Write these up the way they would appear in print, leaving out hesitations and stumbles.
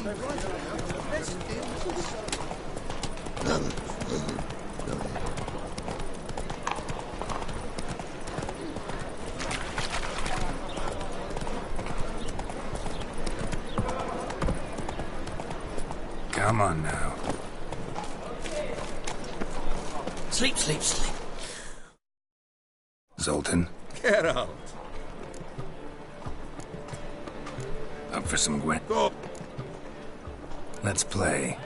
Come on now. Sleep, sleep, sleep. Zoltan, Get out. up for some Gwen? Go. Let's play.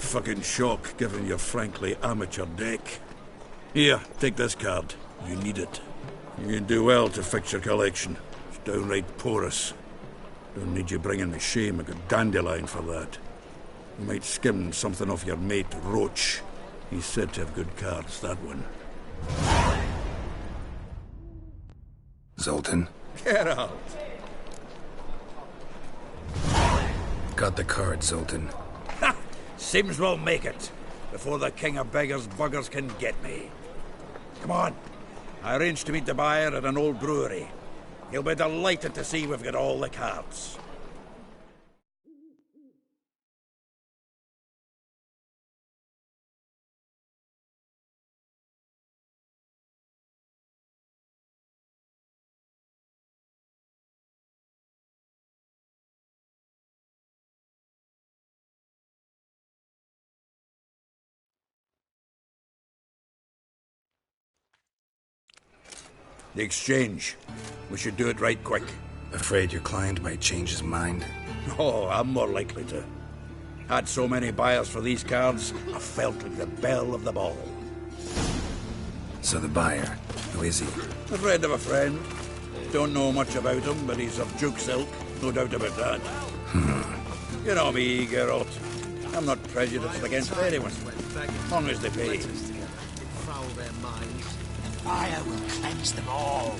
fucking shock, given your frankly amateur deck. Here, take this card. You need it. You can do well to fix your collection. It's downright porous. Don't need you bringing me shame. I got dandelion for that. You might skim something off your mate, Roach. He's said to have good cards, that one. Zoltan? Get out! Got the card, Zoltan. Ha! Seems we'll make it, before the king of beggars buggers can get me. Come on. I arranged to meet the buyer at an old brewery. He'll be delighted to see we've got all the cards. The exchange. We should do it right quick. Afraid your client might change his mind? Oh, I'm more likely to. Had so many buyers for these cards, I felt like the belle of the ball. So the buyer, who is he? A friend of a friend. Don't know much about him, but he's of Duke's ilk, no doubt about that. You know me, Geralt. I'm not prejudiced against anyone, as long as they pay. Foul their minds. Fire will cleanse them all.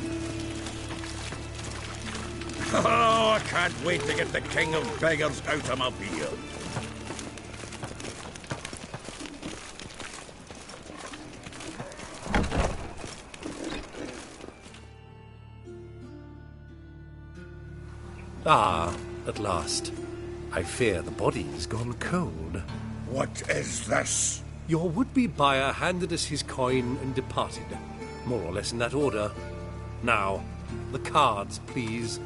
Oh, I can't wait to get the king of beggars out of my beer. Ah, at last. I fear the body's gone cold. What is this? Your would-be buyer handed us his coin and departed, more or less in that order. Now, the cards, please.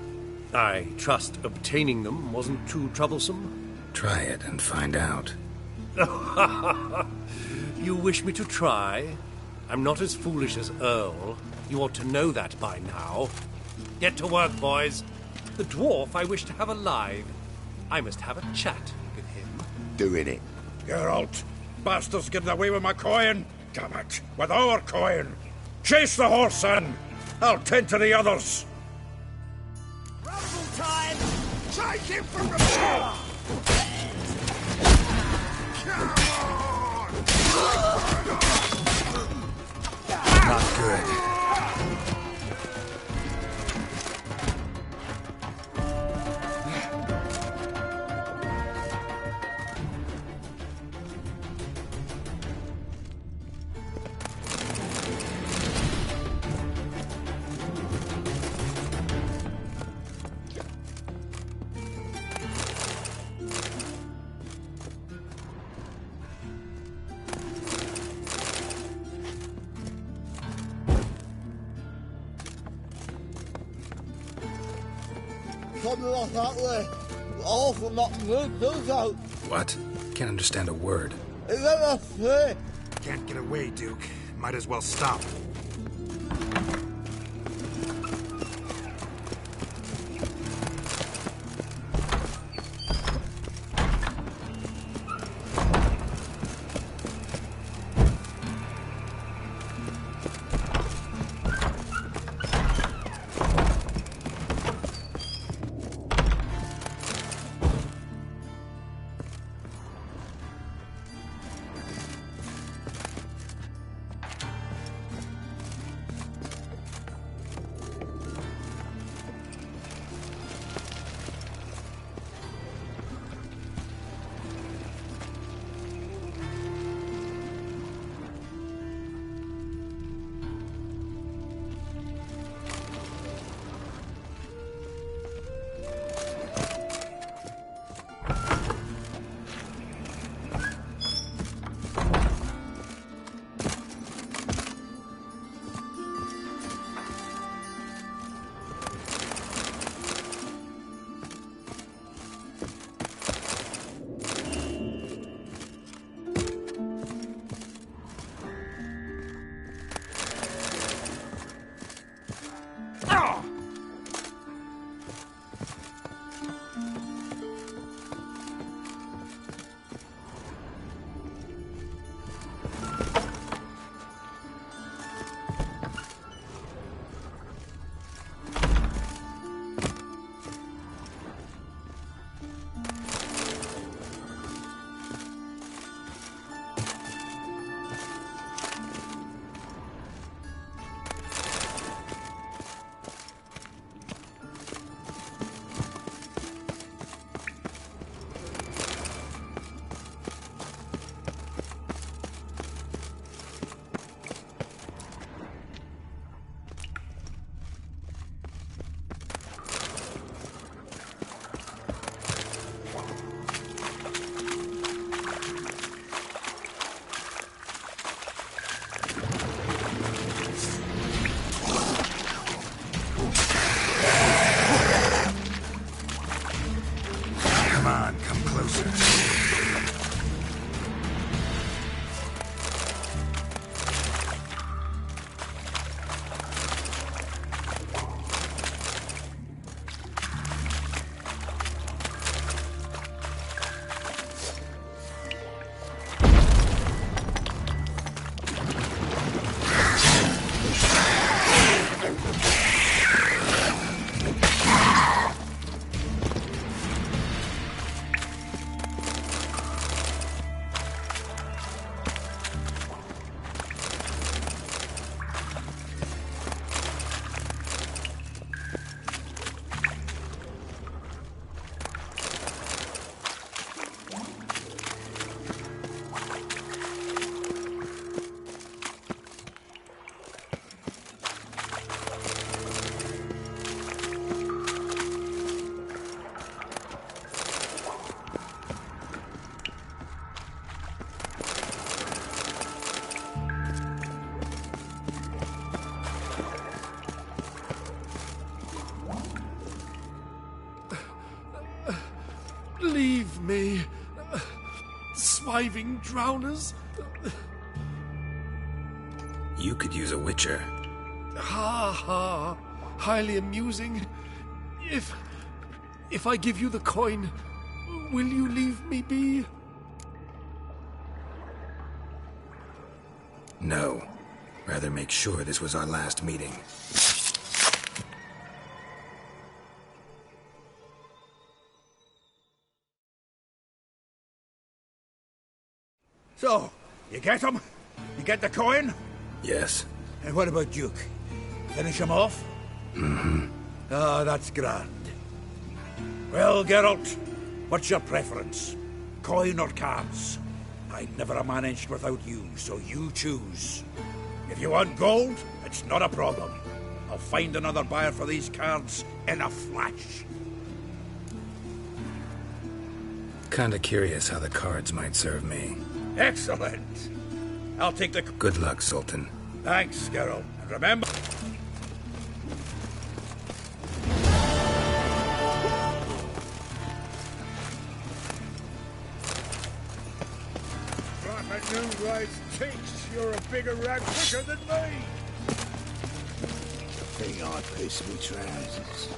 I trust obtaining them wasn't too troublesome. Try it and find out. You wish me to try? I'm not as foolish as Earl. You ought to know that by now. Get to work, boys. The dwarf I wish to have alive. I must have a chat with him. Doing it. Geralt, bastards getting away with my coin. Damn it, with our coin. Chase the horse, son. I'll tend to the others. Rumble time! Take him from the floor! Not good. Something like that way. Awful not move those out. What? Can't understand a word. Is that a thing? Can't get away, Duke. Might as well stop. Leave me. Swiving drowners. You could use a witcher. Ha ha. Highly amusing. If I give you the coin, will you leave me be? No. Rather make sure this was our last meeting. So, you get him? You get the coin? Yes. And what about Duke? Finish him off? Mm-hmm. Ah, that's grand. Well, Geralt, what's your preference? Coin or cards? I'd never have managed without you, so you choose. If you want gold, it's not a problem. I'll find another buyer for these cards in a flash. Kinda curious how the cards might serve me. Excellent. I'll take the... Good luck, Sultan. Thanks, Geralt. And remember... Moonrise takes. You're a bigger rat quicker than me. Think I piss me trousers.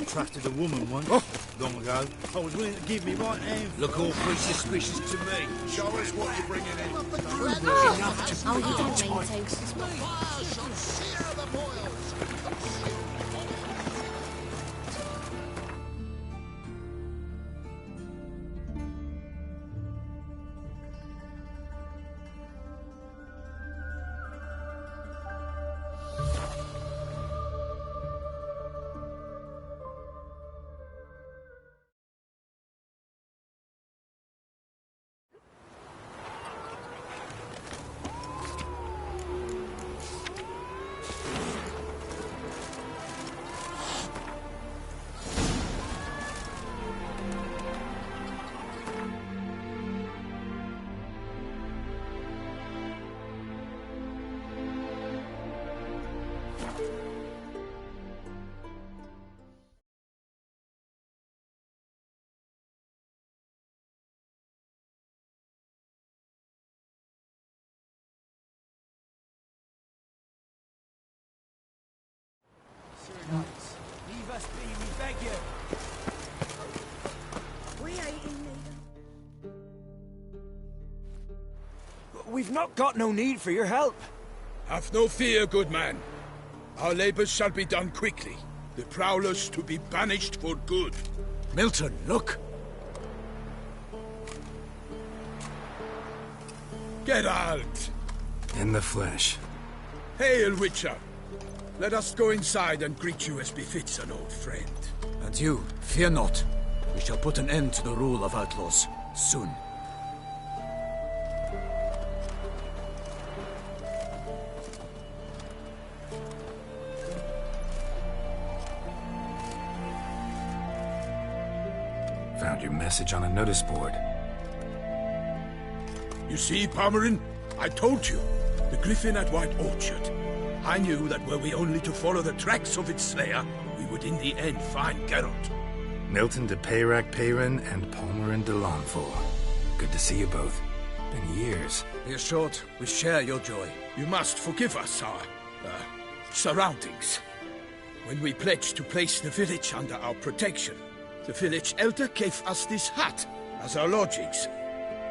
Trusted a woman once, long ago. I was willing to give me right hand. Look awfully suspicious to me. Show us what you're bringing in. Oh, you don't mean Leave us be, we beg you. we ain't in need. We've not got no need for your help. Have no fear, good man. Our labors shall be done quickly. The prowlers to be banished for good. Milton, look. Geralt! In the flesh. Hail, Witcher! Let us go inside and greet you as befits an old friend. And you, fear not. We shall put an end to the rule of outlaws, soon. Found your message on a notice board. You see, Palmerin? I told you. The griffin at White Orchard. I knew that were we only to follow the tracks of its slayer, we would in the end find Geralt. Milton de Peyrac Peyran and Palmerin de Lanfort. Good to see you both. been years. Be assured, we share your joy. You must forgive us our surroundings. When we pledged to place the village under our protection, the village elder gave us this hut as our lodgings.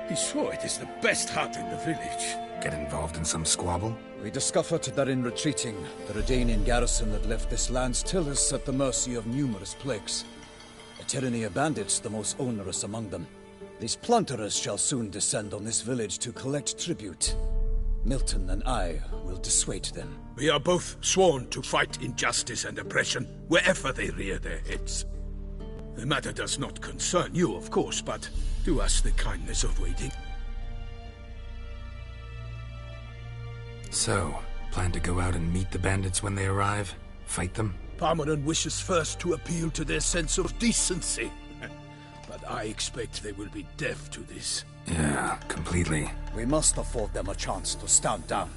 He swore it is the best hut in the village. Get involved in some squabble? We discovered that in retreating, the Redanian garrison that left this land still is at the mercy of numerous plagues. A tyranny of bandits, the most onerous among them. These plunderers shall soon descend on this village to collect tribute. Milton and I will dissuade them. We are both sworn to fight injustice and oppression wherever they rear their heads. The matter does not concern you, of course, but do us the kindness of waiting. So, plan to go out and meet the bandits when they arrive? Fight them? Palmerin wishes first to appeal to their sense of decency. But I expect they will be deaf to this. Yeah, completely. We must afford them a chance to stand down.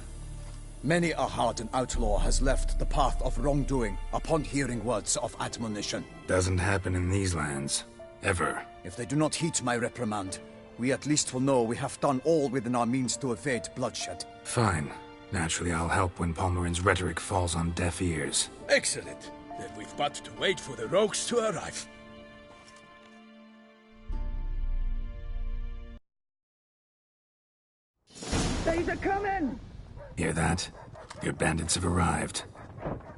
Many a hardened outlaw has left the path of wrongdoing upon hearing words of admonition. Doesn't happen in these lands. Ever. If they do not heed my reprimand, we at least will know we have done all within our means to evade bloodshed. Fine. Naturally, I'll help when Palmerin's rhetoric falls on deaf ears. Excellent. Then we've but to wait for the rogues to arrive. They's a coming! Hear that? Your bandits have arrived.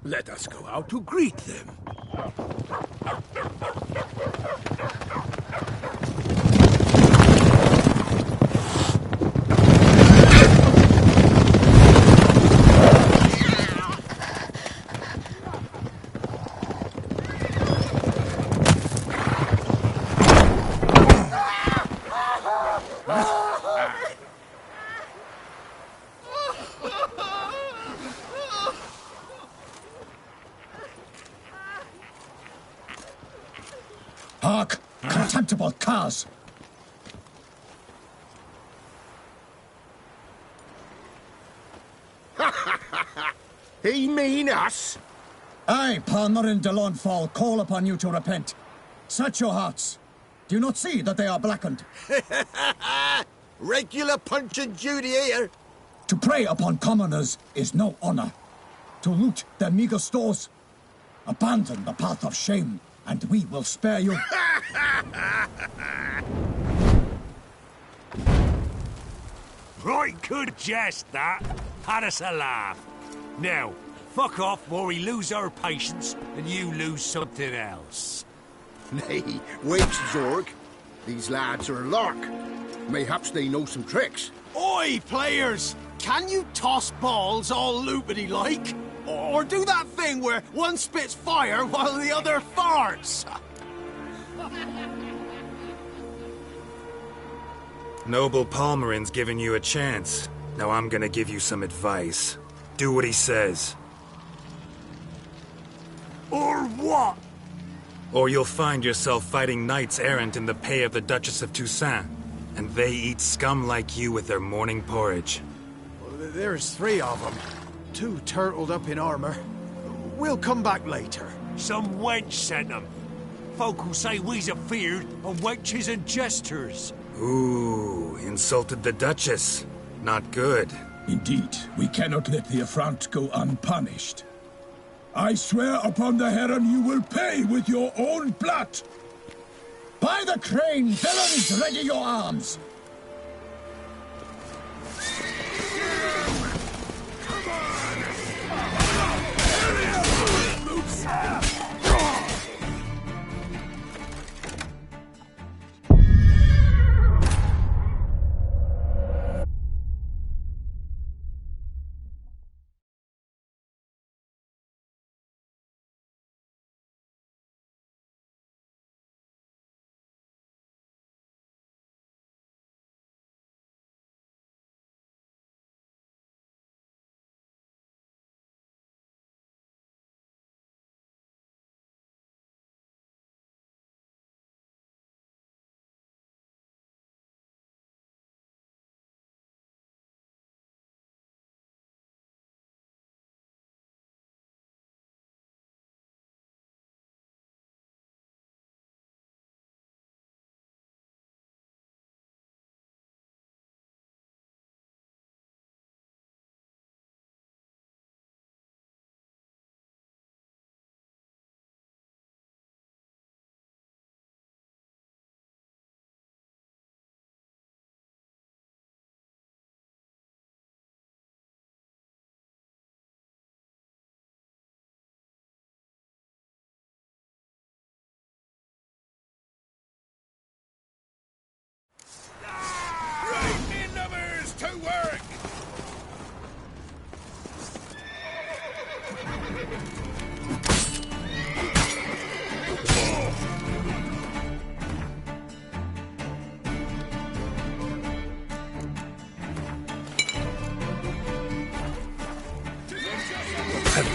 Let us go out to greet them. Hark! Contemptible curs! He mean us? I, Palmerin de Launfal, call upon you to repent. Search your hearts. Do you not see that they are blackened? Regular Punch and Judy here. To prey upon commoners is no honor. To loot their meager stores, abandon the path of shame, and we will spare you. Right good jest, that. Had us a laugh. Now, fuck off before we lose our patience and you lose something else. Nay, wait, Zorg. These lads are a lark. Mayhaps they know some tricks. Oi, players! Can you toss balls all loopity-like? Or do that thing where one spits fire while the other farts? Noble Palmerin's giving you a chance. Now I'm gonna give you some advice. Do what he says. Or what? Or you'll find yourself fighting knights errant in the pay of the Duchess of Toussaint. And they eat scum like you with their morning porridge. There's 3 of them. 2 turtled up in armor. We'll come back later. Some wench sent them. Folk who say we's afeard of wenches and jesters. Ooh, insulted the Duchess. Not good. Indeed, we cannot let the affront go unpunished. I swear upon the Heron you will pay with your own blood! By the crane, villains, ready your arms!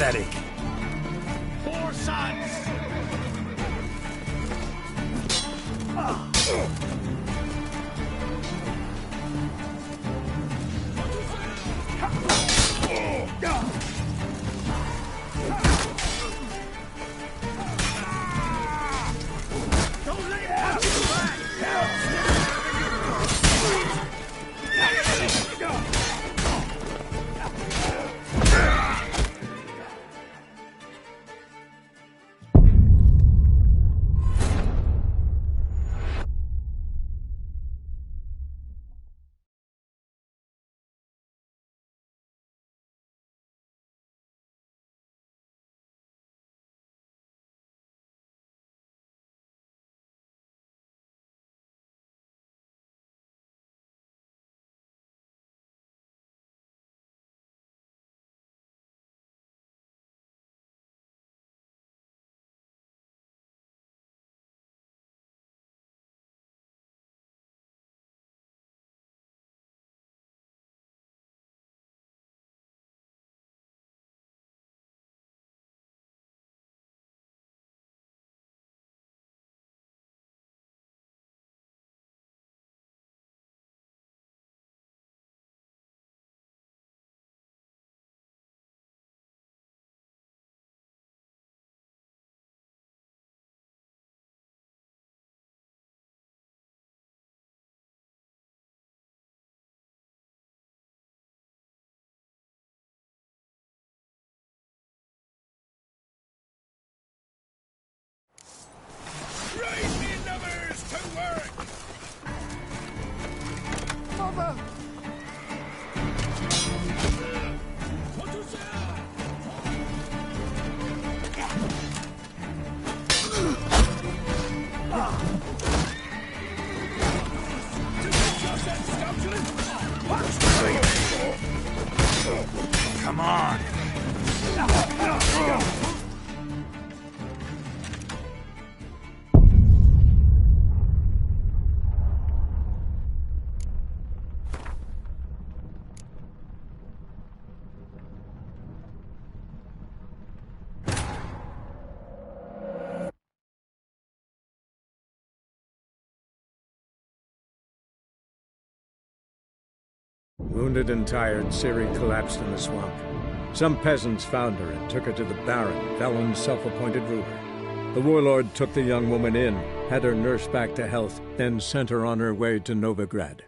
pathetic. Poor sons! Raise me numbers to work! Mother! Come on! Wounded and tired, Ciri collapsed in the swamp. Some peasants found her and took her to the Baron, Velen's self-appointed ruler. The warlord took the young woman in, had her nursed back to health, then sent her on her way to Novigrad.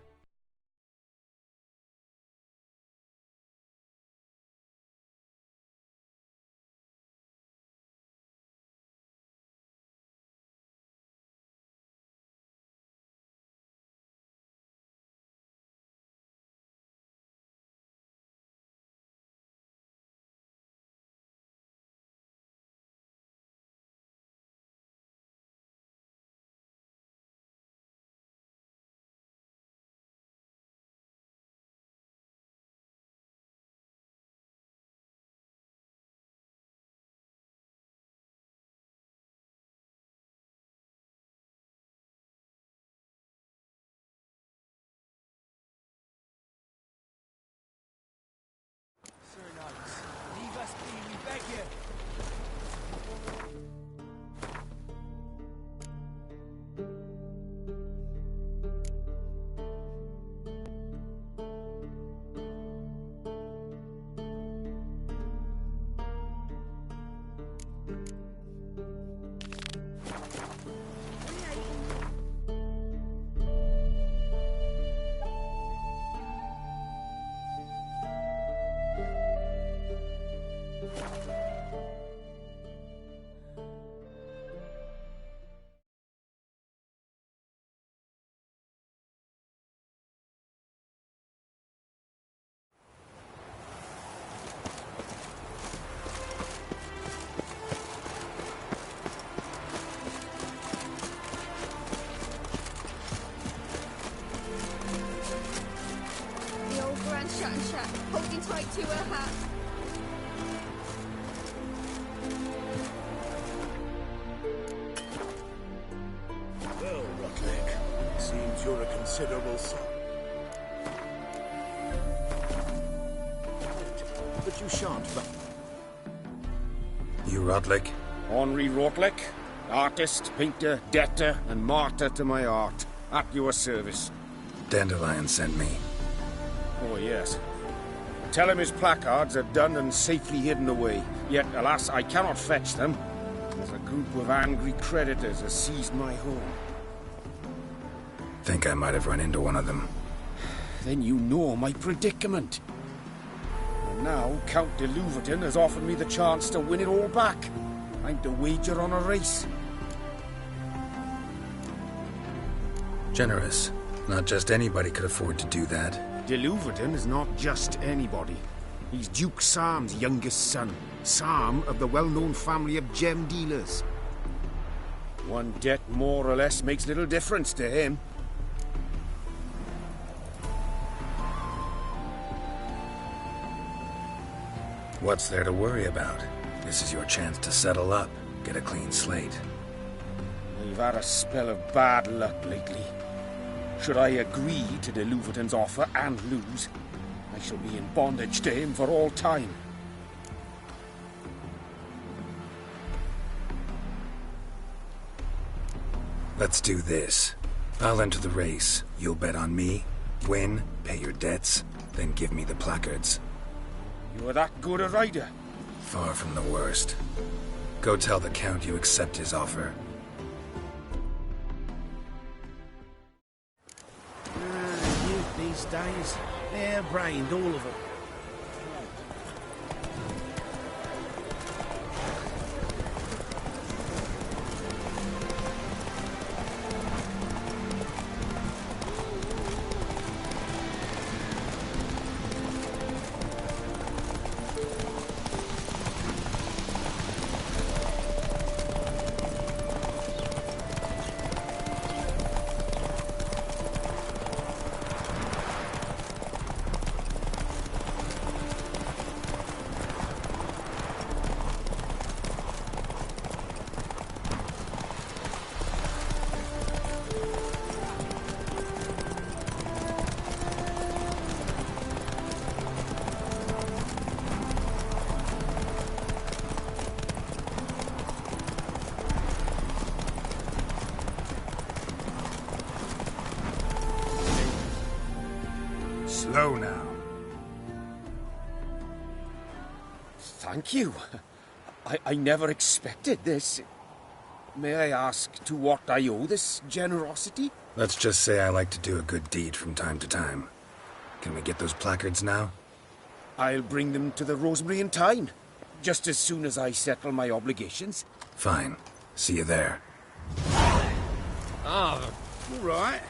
Leave us be, we beg you! Holding tight to her hat. Well, Rutleg, seems you're a considerable son. But you shan't. you, Rotlick? Henri Rotlick, artist, painter, debtor, and martyr to my art. At your service. Dandelion sent me. Oh, yes. Tell him his placards are done and safely hidden away. Yet, alas, I cannot fetch them. As a group of angry creditors has seized my home. Think I might have run into one of them. Then you know my predicament. And now, Count de Louverton has offered me the chance to win it all back. I'm to wager on a race. Generous. Not just anybody could afford to do that. De Louverton is not just anybody. He's Duke Sam's youngest son. Sam of the well-known family of gem dealers. One debt more or less makes little difference to him. What's there to worry about? This is your chance to settle up, get a clean slate. We've had a spell of bad luck lately. Should I agree to de Louverton's offer and lose, I shall be in bondage to him for all time. Let's do this. I'll enter the race. You'll bet on me, win, pay your debts, then give me the placards. You are that good a rider? Far from the worst. Go tell the Count you accept his offer. Youth these days, hair-brained, all of them. Slow now. Thank you. I never expected this. May I ask to what I owe this generosity? Let's just say I like to do a good deed from time to time. Can we get those placards now? I'll bring them to the Rosemary in time, just as soon as I settle my obligations. Fine. See you there. All right.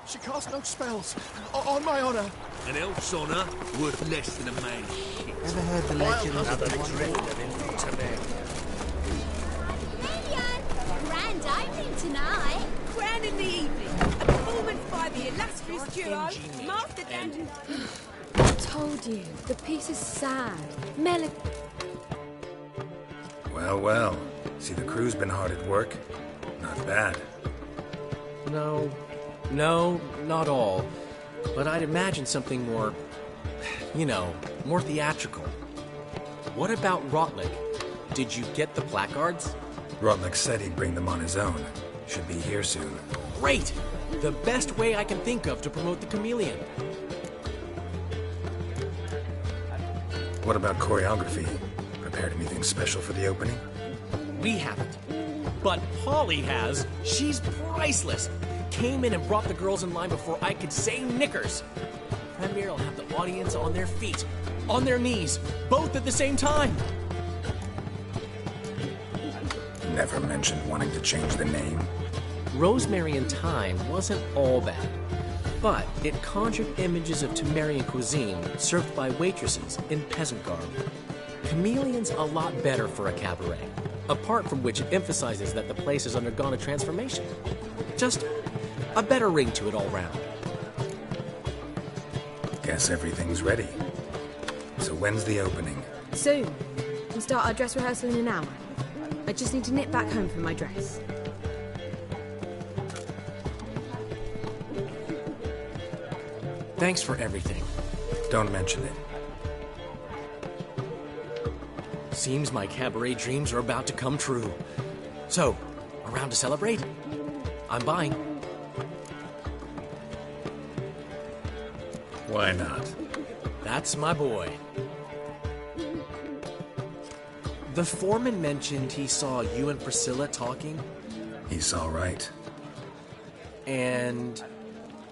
She casts no spells. On my honor. An elf's honor worth less than a man's shit. Ever heard the legend of the Grand opening tonight. Grand in the evening. A performance by the illustrious duo, Master Dandelion. I told you, the piece is sad. Well, well. See, the crew's been hard at work. Not bad. No, not all. But I'd imagine something more, more theatrical. What about Rotlick? Did you get the placards? Rotlick said he'd bring them on his own. Should be here soon. Great! The best way I can think of to promote the Chameleon. What about choreography? Prepared anything special for the opening? We haven't. But Polly has. She's priceless. came in and brought the girls in line before I could say knickers. Premier will have the audience on their feet, on their knees, both at the same time. Never mentioned wanting to change the name. Rosemary and Thyme wasn't all bad, but it conjured images of Temerian cuisine served by waitresses in peasant garb. Chameleon's a lot better for a cabaret, apart from which it emphasizes that the place has undergone a transformation. Just a better ring to it all round. Guess everything's ready. So when's the opening? Soon. We'll start our dress rehearsal in an hour. I just need to nip back home for my dress. Thanks for everything. Don't mention it. Seems my cabaret dreams are about to come true. So, around to celebrate? I'm buying. Why not? That's my boy. The foreman mentioned he saw you and Priscilla talking. He's all right. And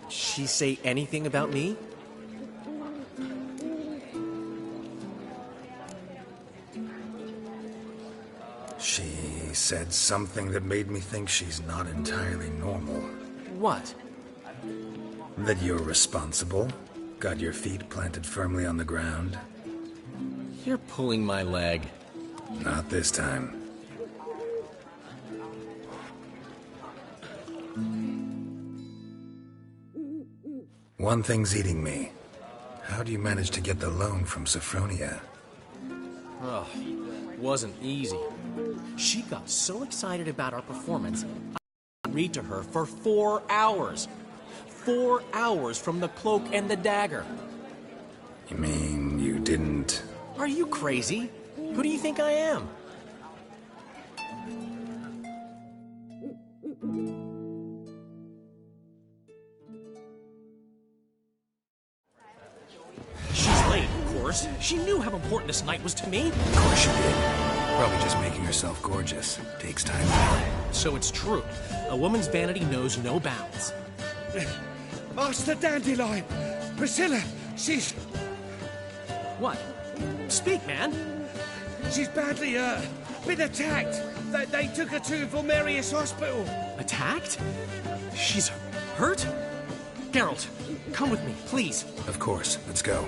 she say anything about me? She said something that made me think she's not entirely normal. What? That you're responsible, got your feet planted firmly on the ground. You're pulling my leg. Not this time. One thing's eating me. How do you manage to get the loan from Sophronia? Oh, wasn't easy. She got so excited about our performance, I read to her for 4 hours. 4 hours from the Cloak and the Dagger. You mean you didn't... Are you crazy? Who do you think I am? She's late, of course. She knew how important this night was to me. Of course she did. Probably just making herself gorgeous. Takes time. So it's true. A woman's vanity knows no bounds. Master Dandelion! Priscilla, she's... What? Speak, man. She's badly, been attacked. They took her to Vulmerius Hospital. Attacked? She's hurt? Geralt, come with me, please. Of course. Let's go.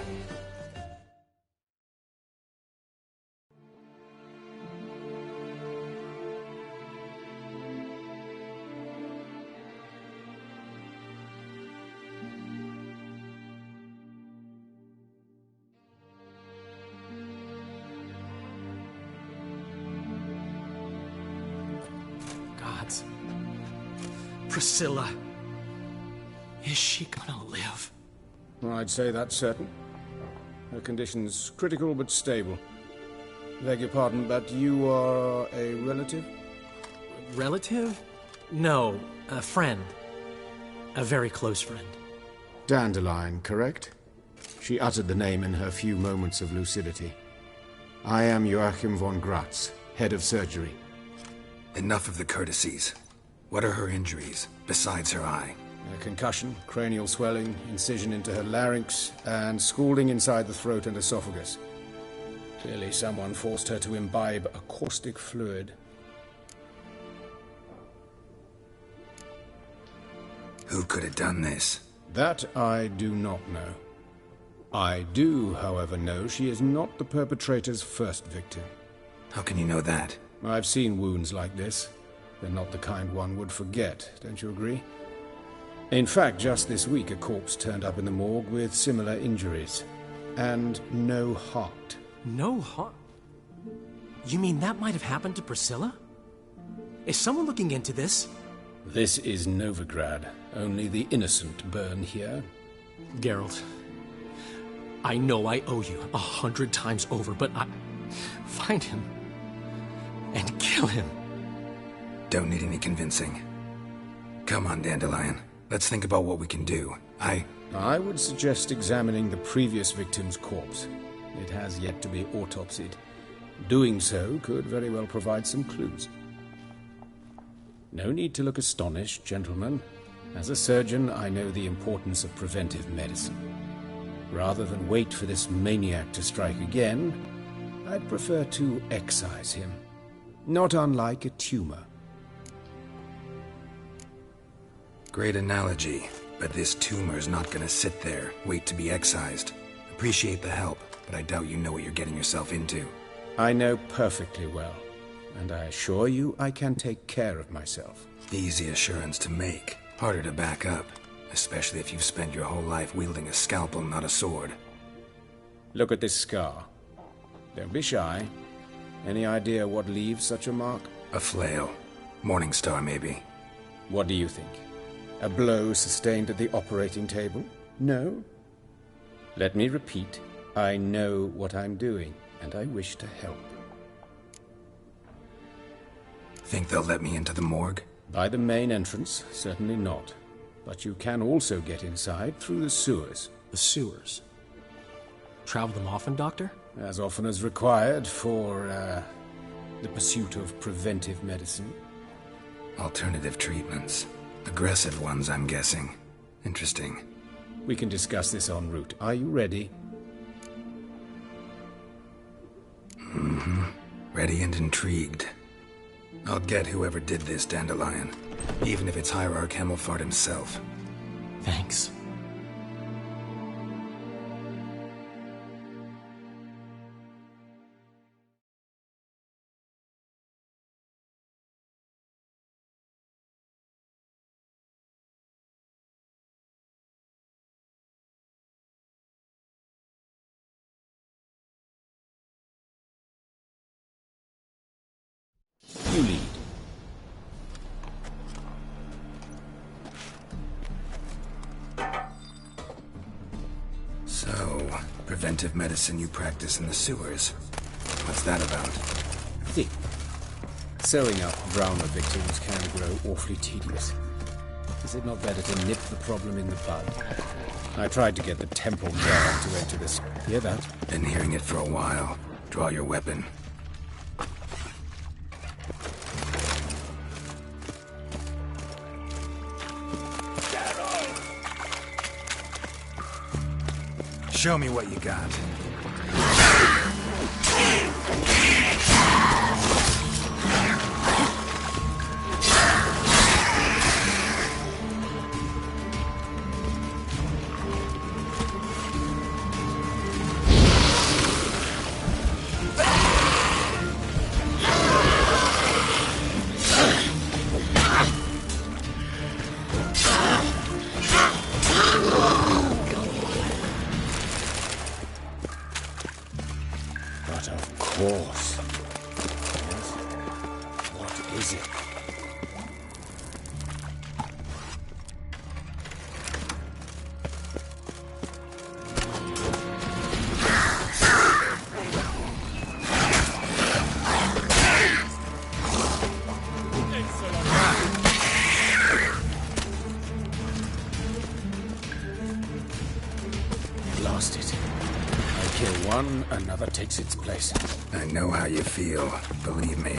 Priscilla. Is she gonna live? I'd say that's certain. Her condition's critical but stable. Beg your pardon, but you are a relative? Relative? No, a friend. A very close friend. Dandelion, correct? She uttered the name in her few moments of lucidity. I am Joachim von Gratz, head of surgery. Enough of the courtesies. What are her injuries, besides her eye? A concussion, cranial swelling, incision into her larynx, and scalding inside the throat and esophagus. Clearly someone forced her to imbibe a caustic fluid. Who could have done this? That I do not know. I do, however, know she is not the perpetrator's first victim. How can you know that? I've seen wounds like this. They're not the kind one would forget, don't you agree? In fact, just this week a corpse turned up in the morgue with similar injuries. And no heart. No heart? You mean that might have happened to Priscilla? Is someone looking into this? This is Novigrad. Only the innocent burn here. Geralt, I know I owe you 100 times over, but find him and kill him. Don't need any convincing. Come on, Dandelion. Let's think about what we can do. I would suggest examining the previous victim's corpse. It has yet to be autopsied. Doing so could very well provide some clues. No need to look astonished, gentlemen. As a surgeon, I know the importance of preventive medicine. Rather than wait for this maniac to strike again, I'd prefer to excise him. Not unlike a tumor. Great analogy, but this tumor's not gonna sit there, wait to be excised. Appreciate the help, but I doubt you know what you're getting yourself into. I know perfectly well, and I assure you I can take care of myself. Easy assurance to make, harder to back up, especially if you've spent your whole life wielding a scalpel, not a sword. Look at this scar. Don't be shy. Any idea what leaves such a mark? A flail. Morningstar, maybe. What do you think? A blow sustained at the operating table? No? Let me repeat. I know what I'm doing, and I wish to help. Think they'll let me into the morgue? By the main entrance, certainly not. But you can also get inside through the sewers. The sewers? Travel them often, Doctor? As often as required for, the pursuit of preventive medicine. Alternative treatments. Aggressive ones, I'm guessing. Interesting. We can discuss this en route. Are you ready? Mm-hmm. Ready and intrigued. I'll get whoever did this, Dandelion. Even if it's Hierarch Hemelfart himself. Thanks. You lead. So, preventive medicine you practice in the sewers. What's that about? Think. Sewing up Browner victims can grow awfully tedious. Is it not better to nip the problem in the bud? I tried to get the temple guard to enter this. Hear that? Been hearing it for a while. Draw your weapon. Show me what you got. Another takes its place. I know how you feel, believe me.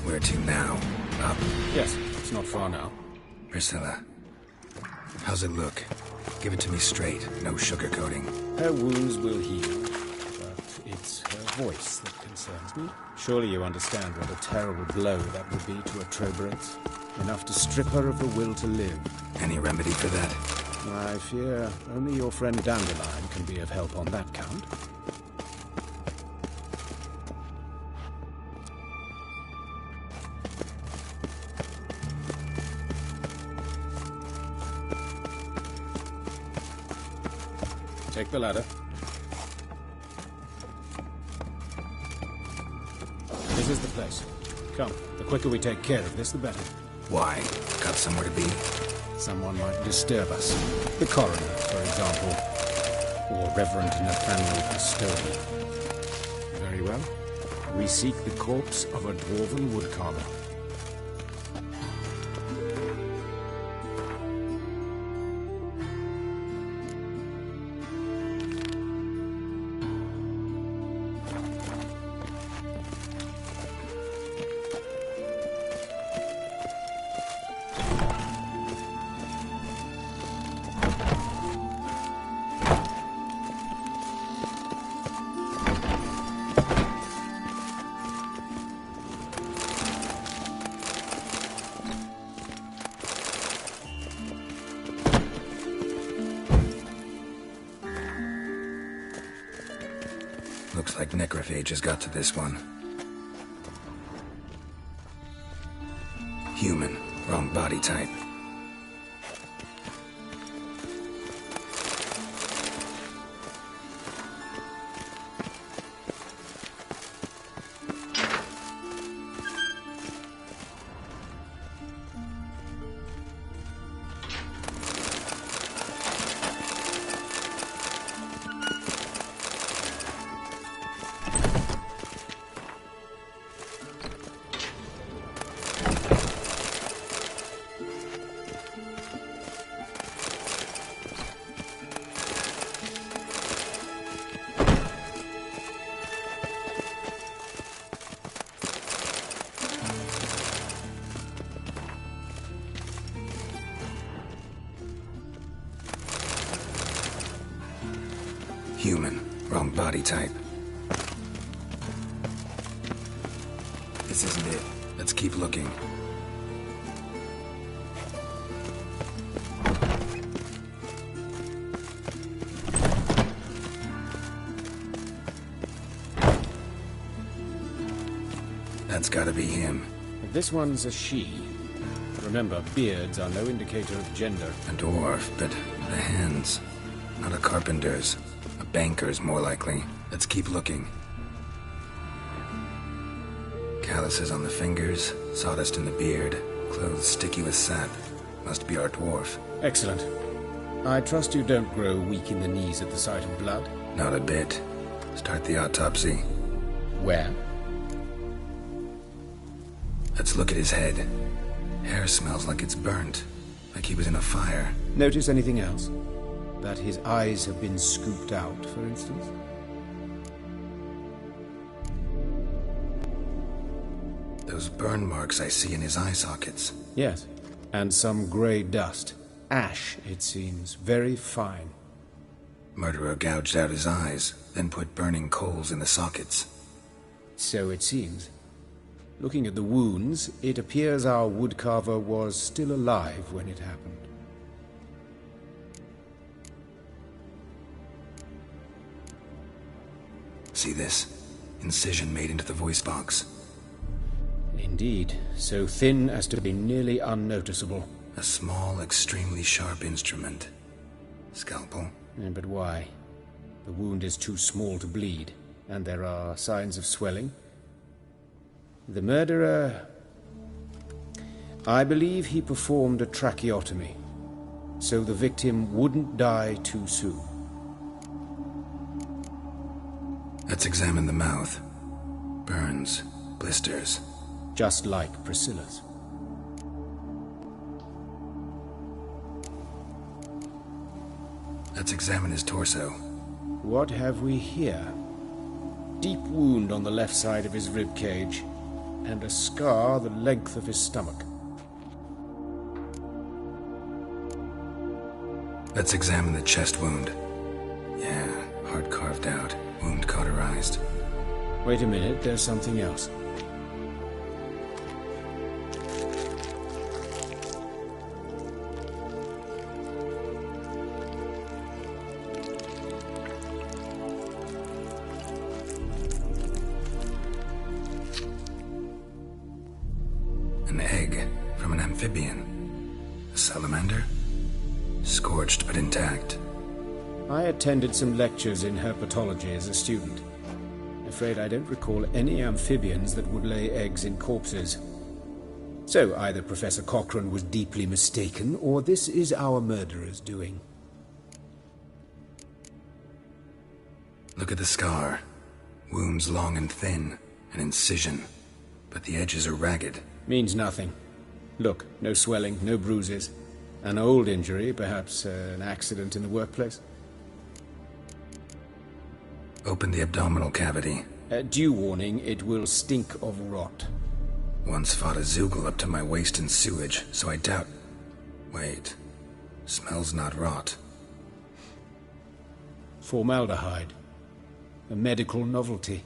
Where to now? Up? Yes, it's not far now. Priscilla, how's it look? Give it to me straight, no sugarcoating. Her wounds will heal, but it's her voice that concerns me. Surely you understand what a terrible blow that would be to a Troberates. Enough to strip her of the will to live. Any remedy for that? I fear only your friend Dandelion can be of help on that count. Take the ladder. This is the place. Come, the quicker we take care of this, the better. Why? Got somewhere to be? Someone might disturb us. The coroner, for example. Or Reverend Nathaniel Custodian. Very well. We seek the corpse of a dwarven woodcarver. like necrophages got to this one. Human, wrong body type. Human, wrong body type. This isn't it. Let's keep looking. That's gotta be him. This one's a she. Remember, beards are no indicator of gender. A dwarf, but the hands. Not a carpenter's. A banker's, more likely. Let's keep looking. Calluses on the fingers, sawdust in the beard, clothes sticky with sap. Must be our dwarf. Excellent. I trust you don't grow weak in the knees at the sight of blood? Not a bit. Start the autopsy. Where? Let's look at his head. Hair smells like it's burnt, like he was in a fire. Notice anything else? That his eyes have been scooped out, for instance? Those burn marks I see in his eye sockets. Yes, and some grey dust. Ash, it seems. Very fine. Murderer gouged out his eyes, then put burning coals in the sockets. So it seems. Looking at the wounds, it appears our woodcarver was still alive when it happened. See this? Incision made into the voice box. Indeed, so thin as to be nearly unnoticeable. A small, extremely sharp instrument. Scalpel? But why? The wound is too small to bleed, and there are signs of swelling. The murderer... I believe he performed a tracheotomy, so the victim wouldn't die too soon. Let's examine the mouth. Burns, blisters. Just like Priscilla's. Let's examine his torso. What have we here? Deep wound on the left side of his rib cage, and a scar the length of his stomach. Let's examine the chest wound. Yeah, heart carved out, wound cauterized. Wait a minute, there's something else. An egg from an amphibian. A salamander? Scorched but intact. I attended some lectures in herpetology as a student. Afraid I don't recall any amphibians that would lay eggs in corpses. So either Professor Cochrane was deeply mistaken, or this is our murderer's doing. Look at the scar. Wounds long and thin. An incision. But the edges are ragged. Means nothing. Look, no swelling, no bruises. An old injury, perhaps an accident in the workplace. Open the abdominal cavity. Due warning, it will stink of rot. Once fought a Zeugle up to my waist in sewage, so I doubt... Wait. Smells not rot. Formaldehyde. A medical novelty.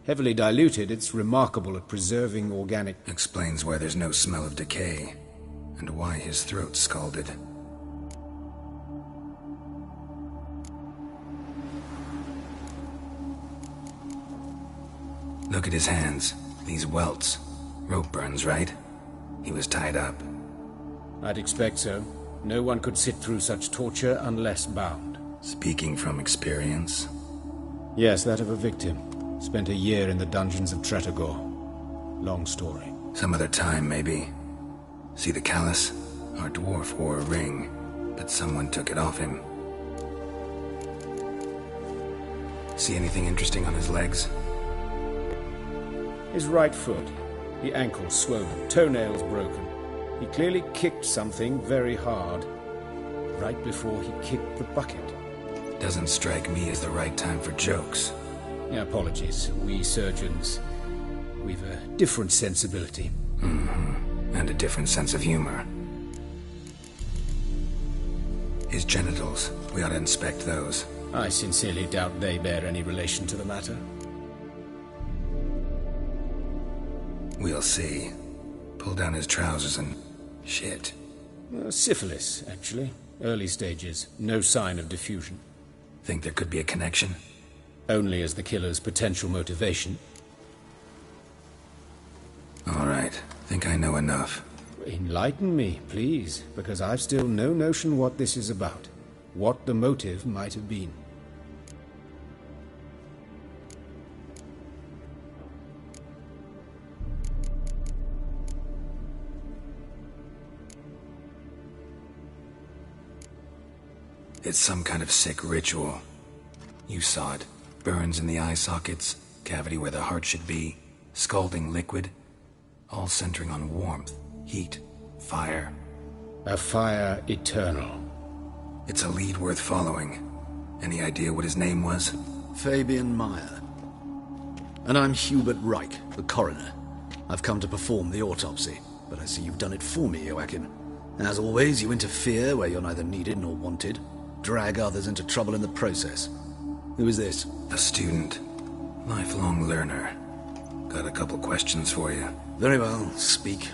Heavily diluted, it's remarkable at preserving organic... Explains why there's no smell of decay, and why his throat's scalded. Look at his hands. These welts. Rope burns, right? He was tied up. I'd expect so. No one could sit through such torture unless bound. Speaking from experience? Yes, that of a victim. Spent a year in the dungeons of Tretogor. Long story. Some other time, maybe. See the callus? Our dwarf wore a ring, but someone took it off him. See anything interesting on his legs? His right foot. The ankle swollen, toenails broken. He clearly kicked something very hard, right before he kicked the bucket. Doesn't strike me as the right time for jokes. Apologies. We surgeons, we've a different sensibility. Mm-hmm. And a different sense of humor. His genitals. We ought to inspect those. I sincerely doubt they bear any relation to the matter. We'll see. Pull down his trousers and... shit. Syphilis, actually. Early stages. No sign of diffusion. Think there could be a connection? Only as the killer's potential motivation. All right. Think I know enough. Enlighten me, please, because I've still no notion what this is about. What the motive might have been. It's some kind of sick ritual. You saw it. Burns in the eye sockets, cavity where the heart should be, scalding liquid, all centering on warmth, heat, fire. A fire eternal. It's a lead worth following. Any idea what his name was? Fabian Meyer. And I'm Hubert Reich, the coroner. I've come to perform the autopsy, but I see you've done it for me, Joachim. As always, you interfere where you're neither needed nor wanted. Drag others into trouble in the process. Who is this? A student. Lifelong learner. Got a couple questions for you. Very well, speak.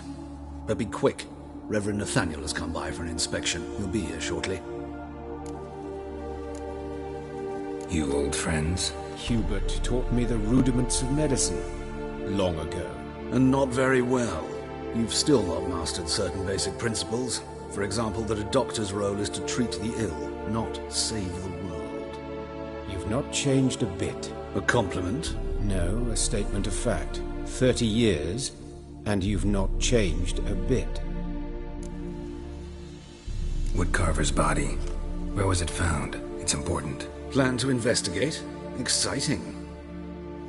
But be quick. Reverend Nathaniel has come by for an inspection. He'll be here shortly. You old friends? Hubert taught me the rudiments of medicine. Long ago. And not very well. You've still not mastered certain basic principles. For example, that a doctor's role is to treat the ill, not save the world. You've not changed a bit. A compliment? No, a statement of fact. 30 years, and you've not changed a bit. Woodcarver's body. Where was it found? It's important. Plan to investigate? Exciting.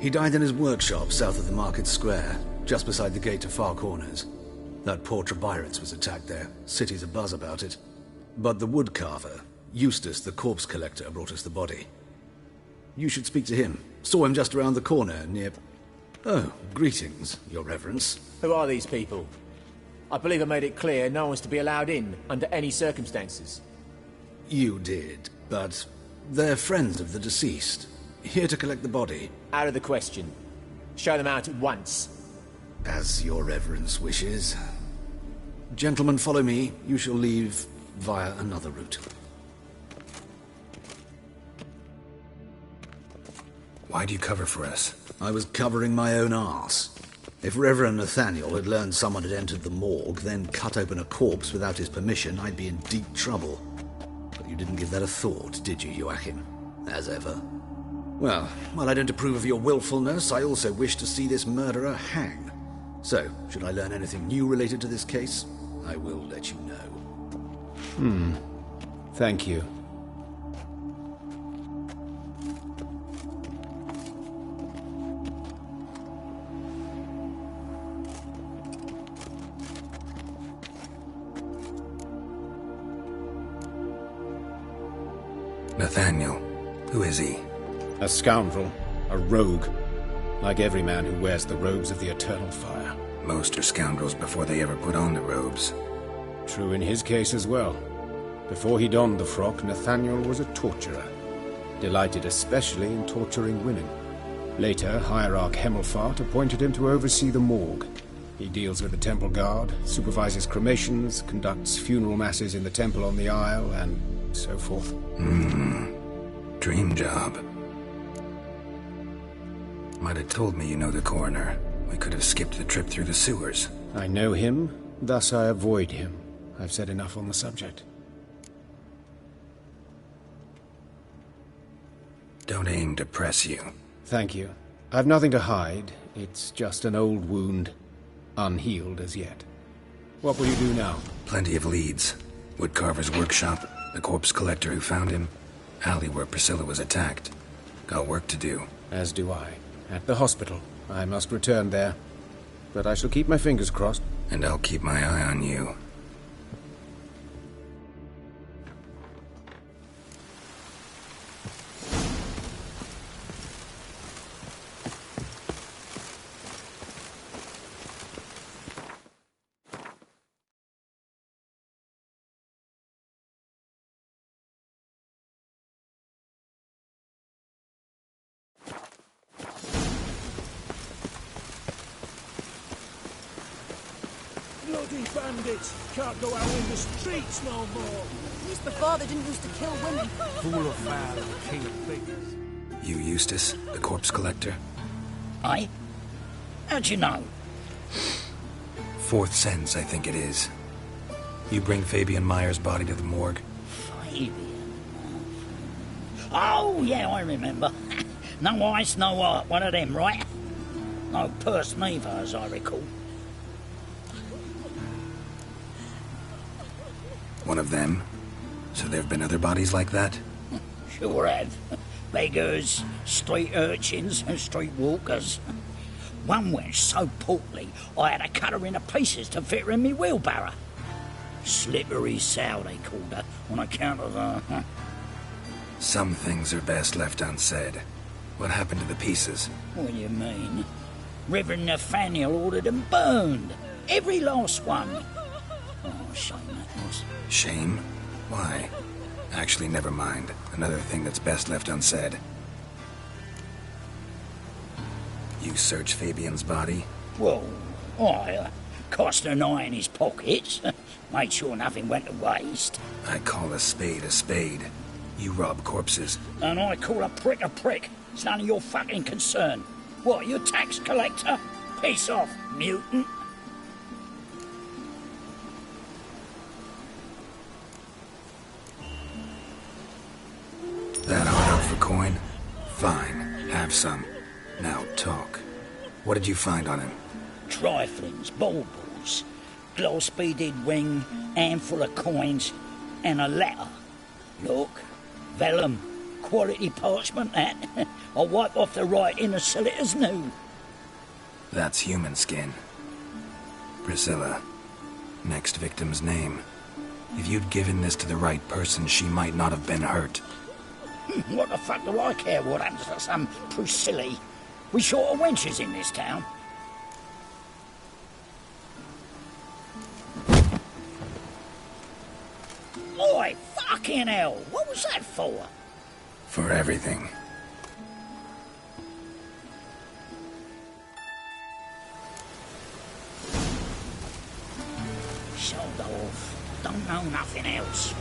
He died in his workshop south of the market square, just beside the gate to Far Corners. That poor Trebirates was attacked there. City's abuzz about it. But the woodcarver, Eustace the corpse collector, brought us the body. You should speak to him. Saw him just around the corner near... Oh, greetings, your reverence. Who are these people? I believe I made it clear no one's to be allowed in, under any circumstances. You did, but they're friends of the deceased. Here to collect the body. Out of the question. Show them out at once. As your reverence wishes. Gentlemen, follow me. You shall leave via another route. Why do you cover for us? I was covering my own arse. If Reverend Nathaniel had learned someone had entered the morgue, then cut open a corpse without his permission, I'd be in deep trouble. But you didn't give that a thought, did you, Joachim? As ever. Well, while I don't approve of your willfulness, I also wish to see this murderer hang. So, should I learn anything new related to this case, I will let you know. Thank you. Nathaniel. Who is he? A scoundrel. A rogue. Like every man who wears the robes of the Eternal Fire. Most are scoundrels before they ever put on the robes. True in his case as well. Before he donned the frock, Nathaniel was a torturer. Delighted especially in torturing women. Later, Hierarch Hemmelfart appointed him to oversee the morgue. He deals with the temple guard, supervises cremations, conducts funeral masses in the temple on the Isle, and so forth. Dream job. Might have told me you know the coroner. We could have skipped the trip through the sewers. I know him, thus I avoid him. I've said enough on the subject. Don't aim to press you. Thank you. I've nothing to hide. It's just an old wound, unhealed as yet. What will you do now? Plenty of leads. Woodcarver's workshop, the corpse collector who found him, alley where Priscilla was attacked. Got work to do. As do I. At the hospital. I must return there. But I shall keep my fingers crossed. And I'll keep my eye on you. Bloody bandits! Can't go out in the streets no more! At least before they didn't used to kill women. Fool of man, king of things. You Eustace, the corpse collector? Aye? How'd you know? Fourth sense, I think it is. You bring Fabian Meyer's body to the morgue? Fabian? Oh, yeah, I remember. No eyes, no heart, one of them, right? No purse neither, as I recall. One of them? So there have been other bodies like that? Sure have. Beggars, street urchins, and street walkers. One went so portly, I had to cut her into pieces to fit her in me wheelbarrow. Slippery sow, they called her, on account of her. Some things are best left unsaid. What happened to the pieces? What do you mean? Reverend Nathaniel ordered them burned. Every last one. Oh, shame that was. Shame? Why? Actually, never mind. Another thing that's best left unsaid. You search Fabian's body? Well, I cast an eye in his pockets. Made sure nothing went to waste. I call a spade a spade. You rob corpses. And I call a prick a prick. It's none of your fucking concern. What, you tax collector? Piss off, mutant. That hard out for coin? Fine. Have some. Now talk. What did you find on him? Triflings, baubles, glass-beaded ring, handful of coins, and a letter. Look, vellum, quality parchment, that. I'll wipe off the writing and sell it as new. That's human skin. Priscilla. Next victim's name. If you'd given this to the right person, she might not have been hurt. What the fuck do I care what happens to some Priscilla? We short of wenches in this town. Oi, fucking hell! What was that for? For everything. Sold off. Don't know nothing else.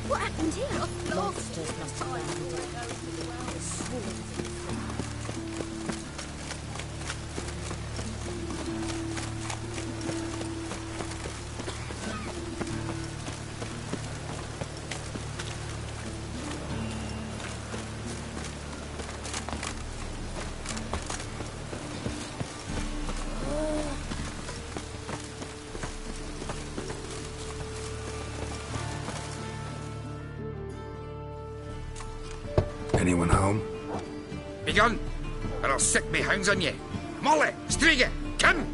What happened here? Monsters must have landed. Anyone home? Begone, or I'll set me hounds on you. Molly, Striga, come!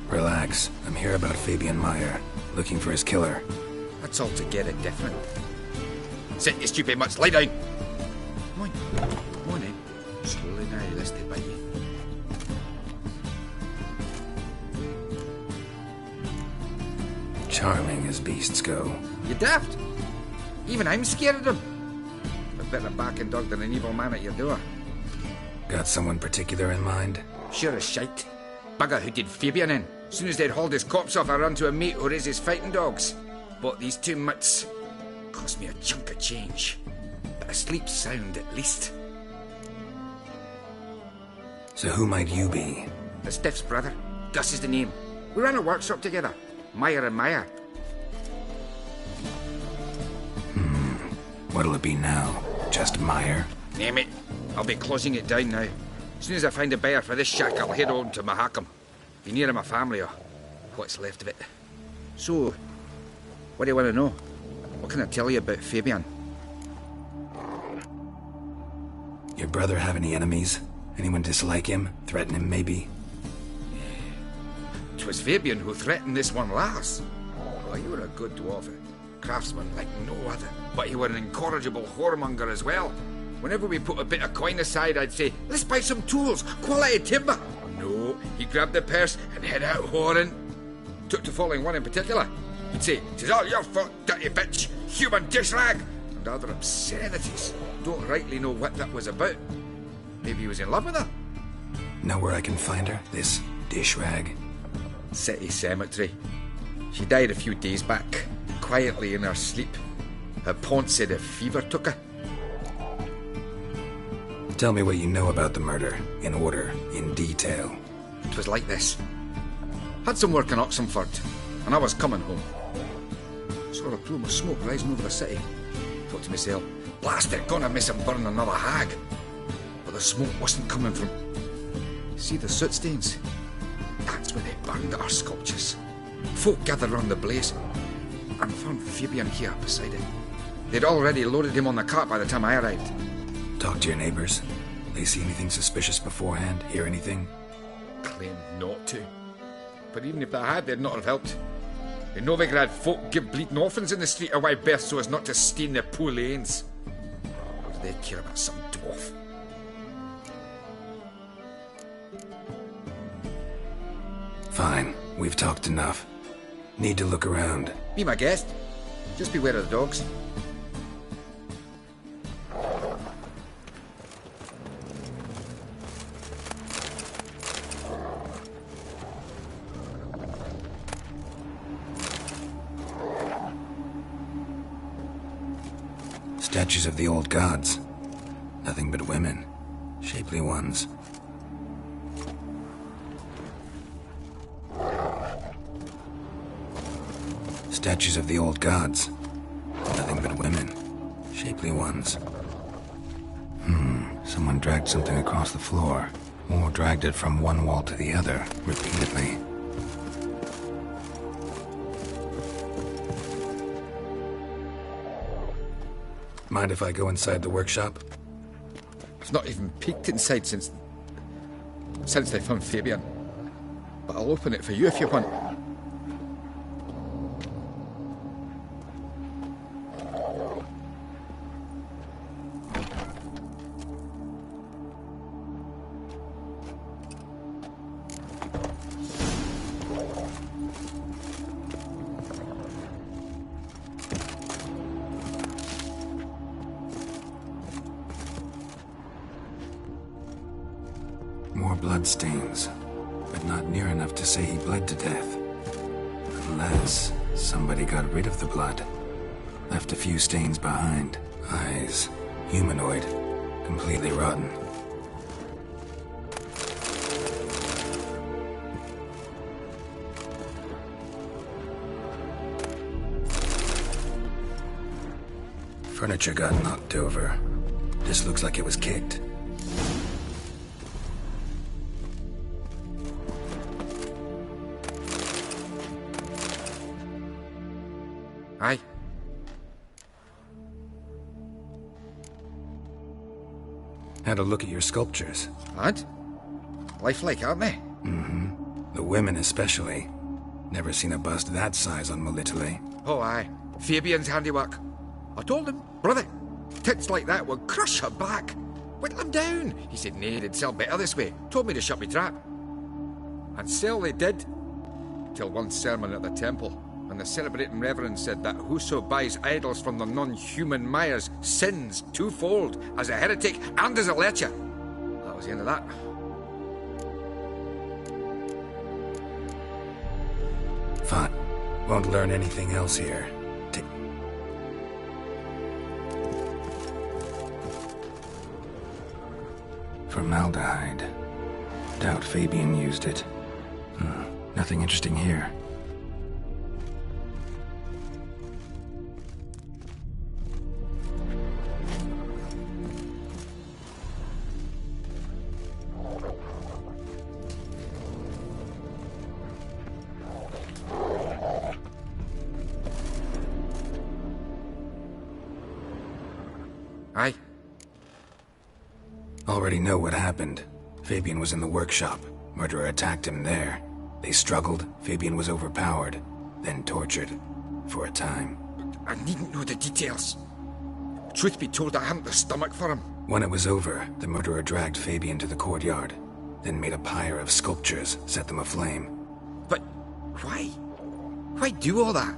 Relax. I'm here about Fabian Meyer, looking for his killer. That's altogether different. Sit, you stupid mutts, lie down. Come on in. Slowly now, listed by you. Charming as beasts go. You daft? Even I'm scared of them. But better back and dog than an evil man at your door. Got someone particular in mind? Sure as shite. Bugger who did Fabian in. Soon as they'd hauled his corpse off, I ran to a mate who raises fighting dogs. Bought these 2 mutts. Cost me a chunk of change. But I sleep sound at least. So who might you be? The Stiff's brother. Gus is the name. We ran a workshop together. Meyer and Meyer. What'll it be now? Just Meyer? Name it. I'll be closing it down now. As soon as I find a buyer for this shack, I'll head on to Mahakam. Be near my family or what's left of it. So, what do you want to know? What can I tell you about Fabian? Your brother have any enemies? Anyone dislike him? Threaten him, maybe? 'Twas Fabian who threatened this one last. Oh, you were a good dwarf. Craftsman like no other. But he were an incorrigible whoremonger as well. Whenever we put a bit of coin aside, I'd say, let's buy some tools, quality timber. No, he grabbed the purse and head out whoring. Took to following one in particular. He'd say, "'Tis all your fault, dirty bitch, human dish rag," and other obscenities. Don't rightly know what that was about. Maybe he was in love with her? Know where I can find her, this dish rag? City Cemetery. She died a few days back, quietly in her sleep. Her pont said a fever took her. Tell me what you know about the murder, in order, in detail. It was like this. Had some work in Oxenford, and I was coming home. Saw a plume of smoke rising over the city. Thought to myself, blast it, gonna miss him burn another hag. But the smoke wasn't coming from... See the soot stains? That's where they burned our sculptures. Folk gathered round the blaze, and found Fabian here beside it. They'd already loaded him on the cart by the time I arrived. Talk to your neighbors. They see anything suspicious beforehand? Hear anything? Claimed not to. But even if they had, they'd not have helped. In Novigrad, folk give bleeding orphans in the street a wide berth so as not to stain their poor lanes. What do they care about some dwarf? Fine. We've talked enough. Need to look around. Be my guest. Just beware of the dogs. Statues of the old gods. Nothing but women. Shapely ones. Statues of the old gods. Nothing but women. Shapely ones. Someone dragged something across the floor. Or dragged it from one wall to the other, repeatedly. Mind if I go inside the workshop? I've not even peeked inside since they found Fabian. But I'll open it for you if you want. More bloodstains, but not near enough to say he bled to death. Unless somebody got rid of the blood. Left a few stains behind. Eyes, humanoid, completely rotten. Furniture got knocked over. This looks like it was kicked. Aye. Had a look at your sculptures. And? Lifelike, aren't they? The women especially. Never seen a bust that size on Molitale. Oh, aye. Fabian's handiwork. I told him, brother, tits like that would crush her back. Whittle him down. He said, nay, they'd sell better this way. Told me to shut me trap. And sell they did. Till one sermon at the temple. And the celebrating reverend said that whoso buys idols from the non-human Myers sins twofold, as a heretic and as a lecher. I was the end of that. Fine. Won't learn anything else here. Formaldehyde. Doubt Fabian used it. Nothing interesting here. Aye. Already know what happened. Fabian was in the workshop. Murderer attacked him there. They struggled. Fabian was overpowered, then tortured. For a time. I needn't know the details. Truth be told, I hadn't the stomach for him. When it was over, the murderer dragged Fabian to the courtyard, then made a pyre of sculptures, set them aflame. But why? Why do all that?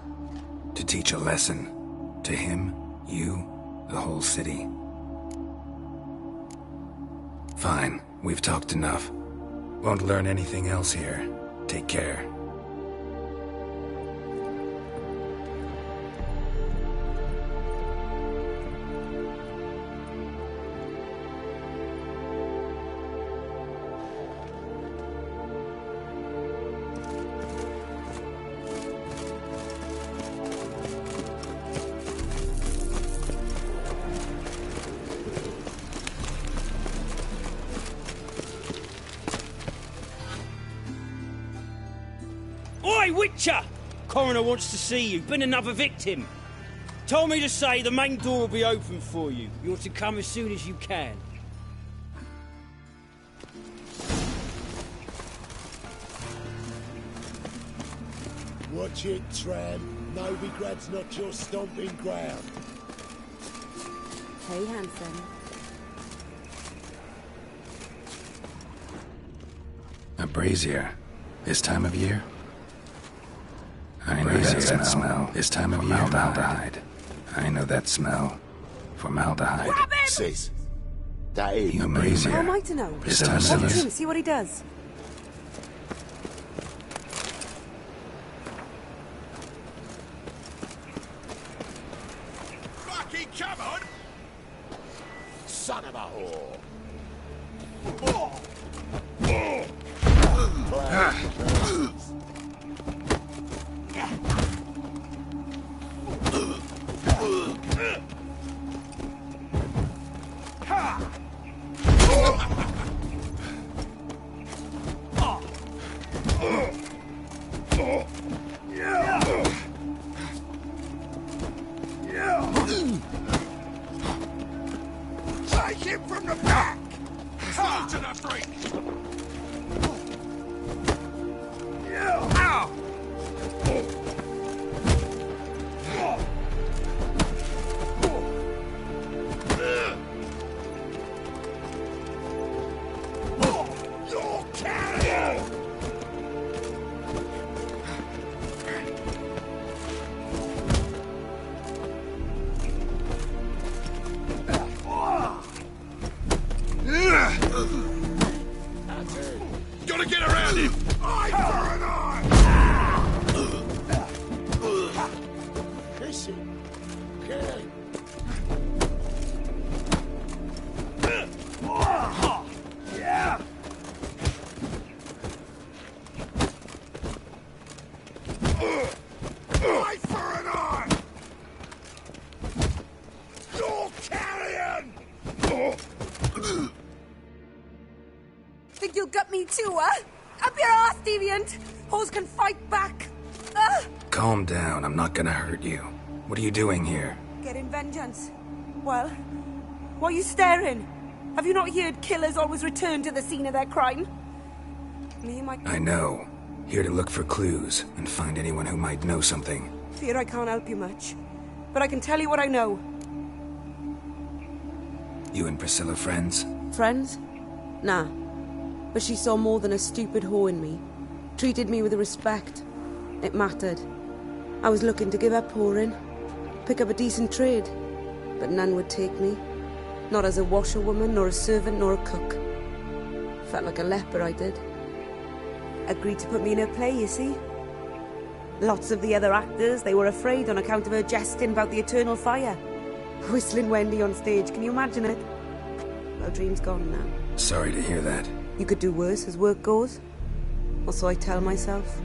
To teach a lesson. To him, you, the whole city. Fine, we've talked enough. Won't learn anything else here. Take care. Oi, Witcher! Coroner wants to see you. Been another victim. Told me to say the main door will be open for you. You're to come as soon as you can. Watch it, Tram. Novigrad's not your stomping ground. Hey, Hansen. A brazier. This time of year? I know that smell. This time of year. Formaldehyde. I know that smell. Formaldehyde. Sis, that is a brazier. How am I to know? This time of Watch year. him, see what he does. Rocky, come on! Son of a whore! Take him from the back! He's losing a drink! Ow! You're carrying! Gotta get around him! Eye for an eye! Kiss him. Kill him. Yeah! Eye for an eye! You're carrion! Think you'll gut me too, huh? Up your ass, deviant! Hoes can fight back! Calm down, I'm not gonna hurt you. What are you doing here? Getting vengeance. Well, why are you staring? Have you not heard killers always return to the scene of their crime? Me and my... I know. Here to look for clues and find anyone who might know something. Fear I can't help you much. But I can tell you what I know. You and Priscilla friends? Friends? Nah. But she saw more than a stupid whore in me. Treated me with respect. It mattered. I was looking to give up whoring. Pick up a decent trade. But none would take me. Not as a washerwoman, nor a servant, nor a cook. Felt like a leper, I did. Agreed to put me in her play, you see. Lots of the other actors, they were afraid on account of her jesting about the eternal fire. Whistling Wendy on stage, can you imagine it? Well, dream's gone now. Sorry to hear that. You could do worse as work goes. Or so I tell myself.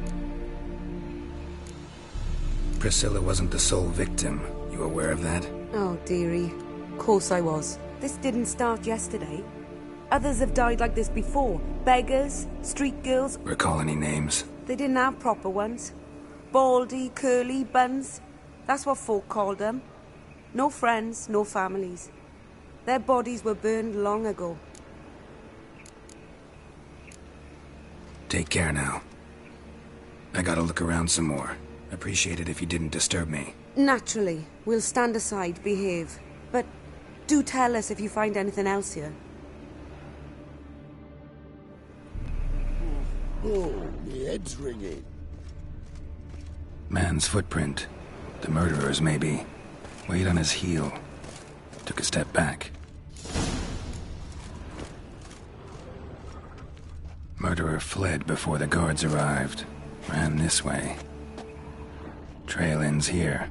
Priscilla wasn't the sole victim. You aware of that? Oh, dearie. Of course I was. This didn't start yesterday. Others have died like this before. Beggars, street girls. Recall any names? They didn't have proper ones. Baldy, curly, buns. That's what folk called them. No friends, no families. Their bodies were burned long ago. Take care now. I gotta look around some more. Appreciate it if you didn't disturb me. Naturally. We'll stand aside, behave. But do tell us if you find anything else here. Oh, my head's ringing. Man's footprint. The murderer's, maybe. Weight on his heel. Took a step back. Murderer fled before the guards arrived. Ran this way. Trail ends here.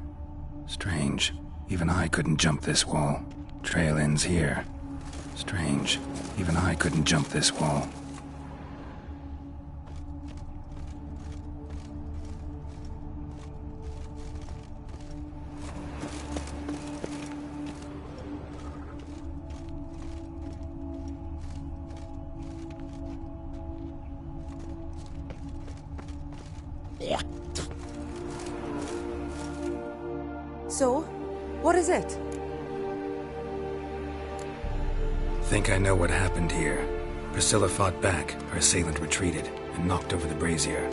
Strange. Even I couldn't jump this wall. Trail ends here. Strange. Even I couldn't jump this wall. So, what is it? Think I know what happened here. Priscilla fought back, her assailant retreated, and knocked over the brazier.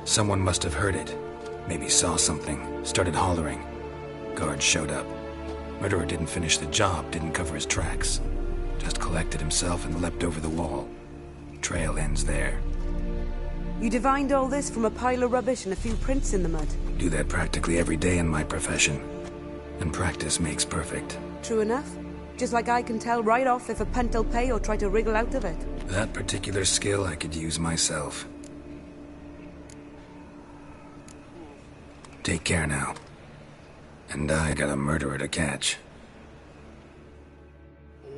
Someone must have heard it. Maybe saw something, started hollering. Guards showed up. Murderer didn't finish the job, didn't cover his tracks. Just collected himself and leapt over the wall. Trail ends there. You divined all this from a pile of rubbish and a few prints in the mud. Do that practically every day in my profession. And practice makes perfect. True enough. Just like I can tell right off if a punt'll pay or try to wriggle out of it. That particular skill I could use myself. Take care now. And I got a murderer to catch.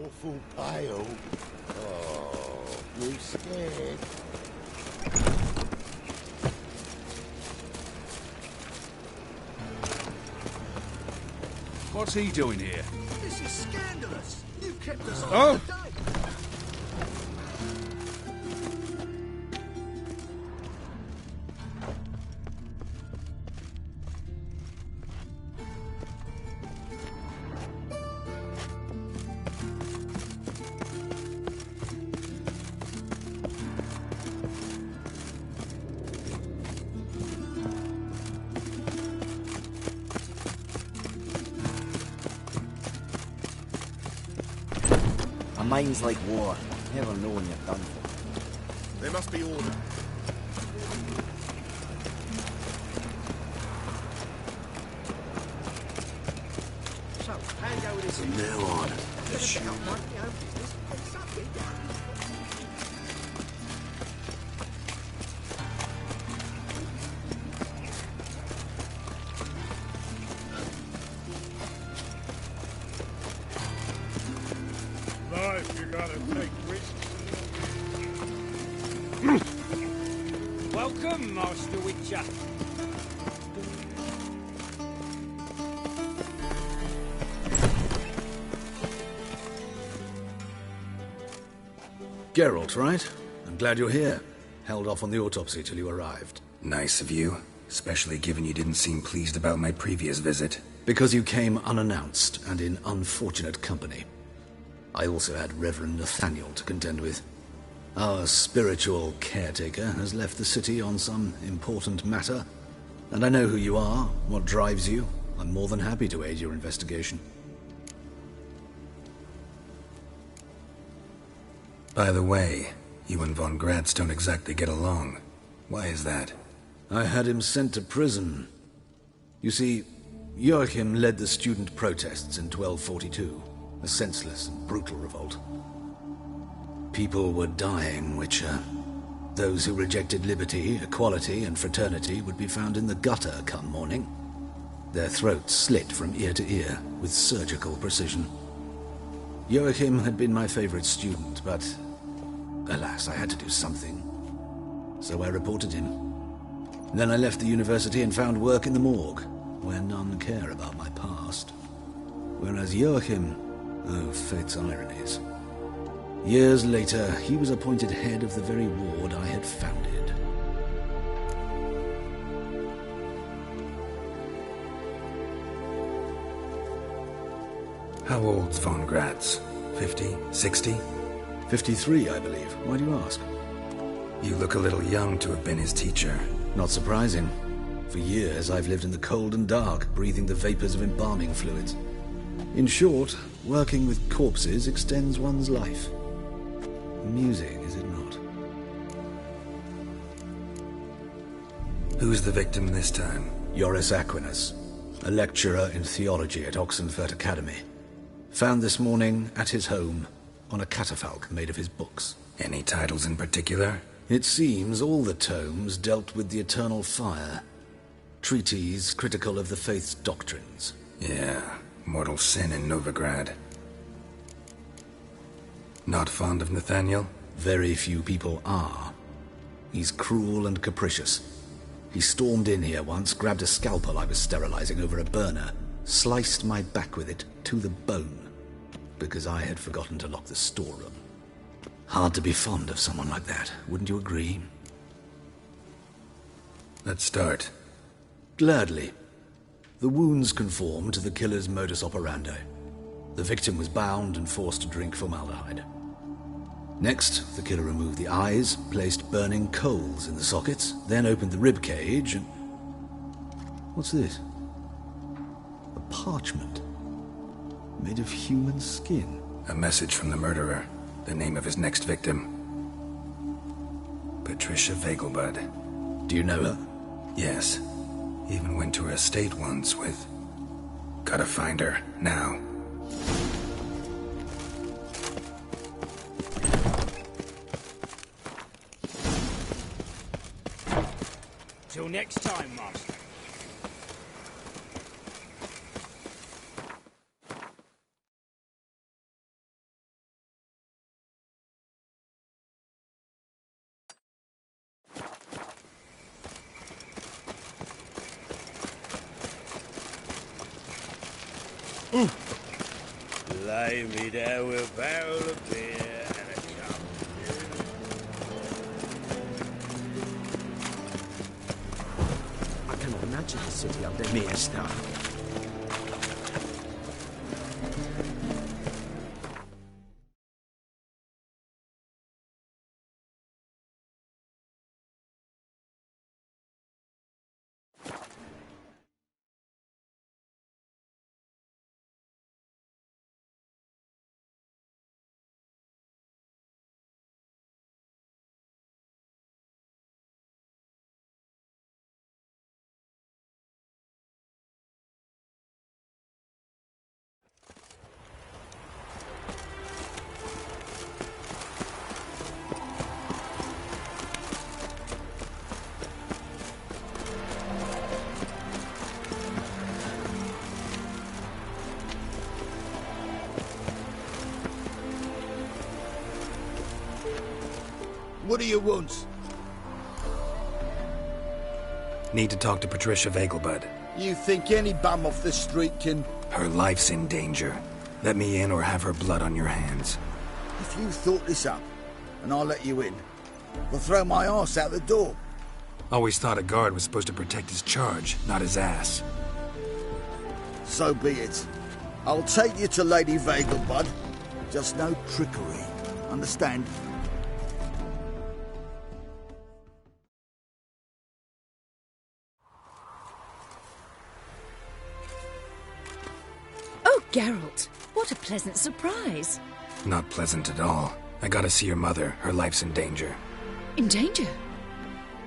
Awful pale. Oh, you scared? What's he doing here? This is scandalous. You've kept us all Oh! the day. A mind's like war. Never know when you're done for. There must be order. So, hand over this. From now on, Just shoot. Life, you gotta take risks. Welcome, Master Witcher. Geralt, right? I'm glad you're here. Held off on the autopsy till you arrived. Nice of you, especially given you didn't seem pleased about my previous visit. Because you came unannounced and in unfortunate company. I also had Reverend Nathaniel to contend with. Our spiritual caretaker has left the city on some important matter, and I know who you are, what drives you. I'm more than happy to aid your investigation. By the way, you and Von Gratz don't exactly get along. Why is that? I had him sent to prison. You see, Joachim led the student protests in 1242, a senseless and brutal revolt. People were dying, Witcher. Those who rejected liberty, equality, and fraternity would be found in the gutter come morning. Their throats slit from ear to ear with surgical precision. Joachim had been my favorite student, but alas, I had to do something. So I reported him. Then I left the university and found work in the morgue, where none care about my past. Whereas Joachim, oh, fate's ironies. Years later, he was appointed head of the very ward I had founded. How old's von Gratz? 50? 60? 53, I believe. Why do you ask? You look a little young to have been his teacher. Not surprising. For years, I've lived in the cold and dark, breathing the vapors of embalming fluids. In short, working with corpses extends one's life. Amusing, is it not? Who's the victim this time? Joris Aquinas, a lecturer in theology at Oxenfurt Academy. Found this morning at his home on a catafalque made of his books. Any titles in particular? It seems all the tomes dealt with the eternal fire. Treatises critical of the faith's doctrines. Yeah, mortal sin in Novigrad. Not fond of Nathaniel? Very few people are. He's cruel and capricious. He stormed in here once, grabbed a scalpel I was sterilizing over a burner, sliced my back with it to the bone, because I had forgotten to lock the storeroom. Hard to be fond of someone like that, wouldn't you agree? Let's start. Gladly. The wounds conform to the killer's modus operandi. The victim was bound and forced to drink formaldehyde. Next, the killer removed the eyes, placed burning coals in the sockets, then opened the rib cage and... What's this? A parchment. Made of human skin. A message from the murderer. The name of his next victim. Patricia Vegelbud. Do you know her? Yes. Even went to her estate once with... Gotta find her, now. Till next time, Master. Lay me there with a barrel of beer and a cup. I cannot imagine the city under Miesta. What do you want? Need to talk to Patricia Vegelbud. You think any bum off the street can... Her life's in danger. Let me in or have her blood on your hands. If you thought this up, and I'll let you in, I'll throw my arse out the door. Always thought a guard was supposed to protect his charge, not his ass. So be it. I'll take you to Lady Vegelbud. Just no trickery. Understand? Oh, Geralt, what a pleasant surprise. Not pleasant at all. I gotta see your mother. Her life's in danger. In danger?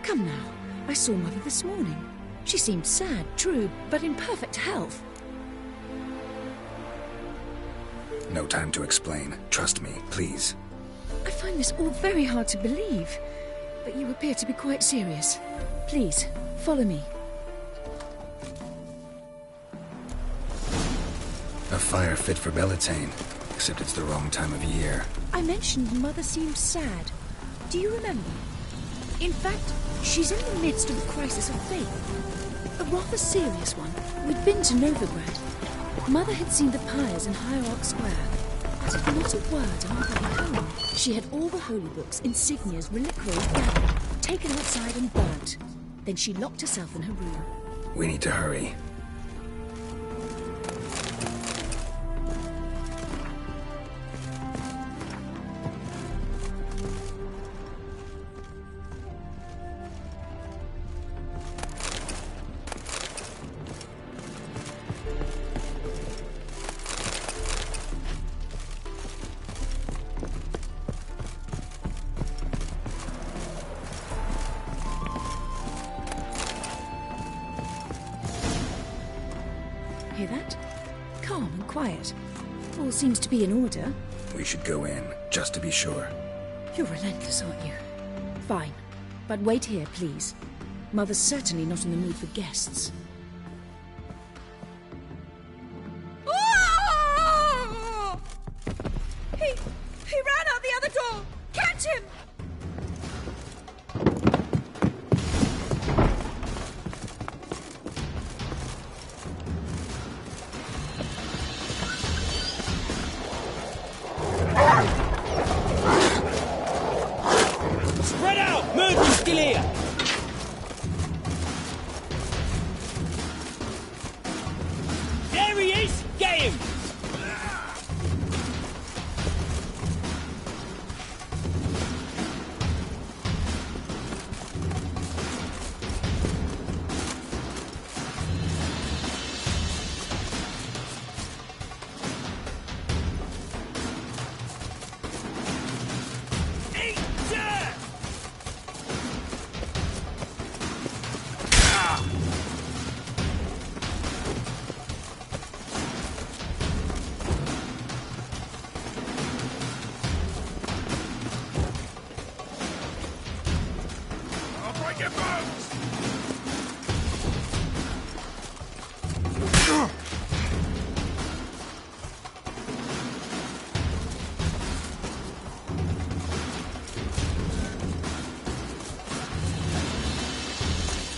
Come now, I saw Mother this morning. She seemed sad, true, but in perfect health. No time to explain. Trust me, please. I find this all very hard to believe, but you appear to be quite serious. Please, follow me. A fire fit for Bellatane, except it's the wrong time of year. I mentioned Mother seemed sad. Do you remember? In fact, she's in the midst of a crisis of faith. A rather serious one. We'd been to Novigrad. Mother had seen the pyres in Hierarch Square, but not a word of our way home. She had all the holy books, insignias, reliquaries gathered, taken outside and burnt. Then she locked herself in her room. We need to hurry. Hear that? Calm and quiet. All seems to be in order. We should go in, just to be sure. You're relentless, aren't you? Fine. But wait here, please. Mother's certainly not in the mood for guests. He ran out the other door! Catch him! Spread out! Murphy's still here! There he is! Get him!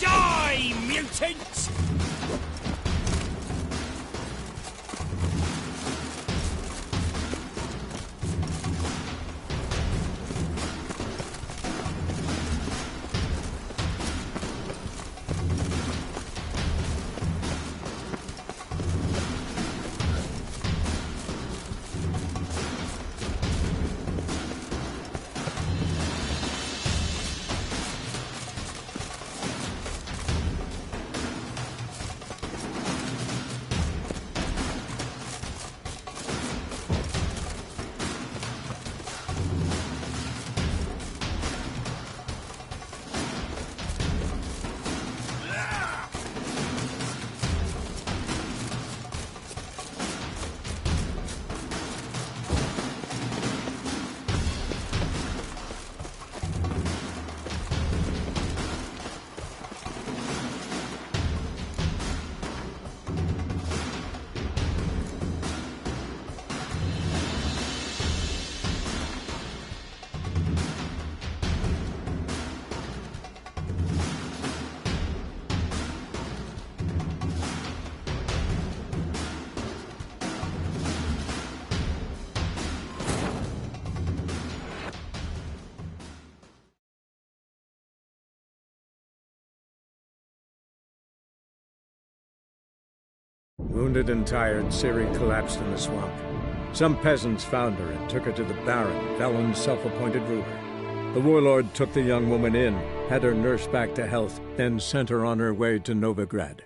Die, mutant! Wounded and tired, Ciri collapsed in the swamp. Some peasants found her and took her to the Baron, Velen's self-appointed ruler. The warlord took the young woman in, had her nursed back to health, then sent her on her way to Novigrad.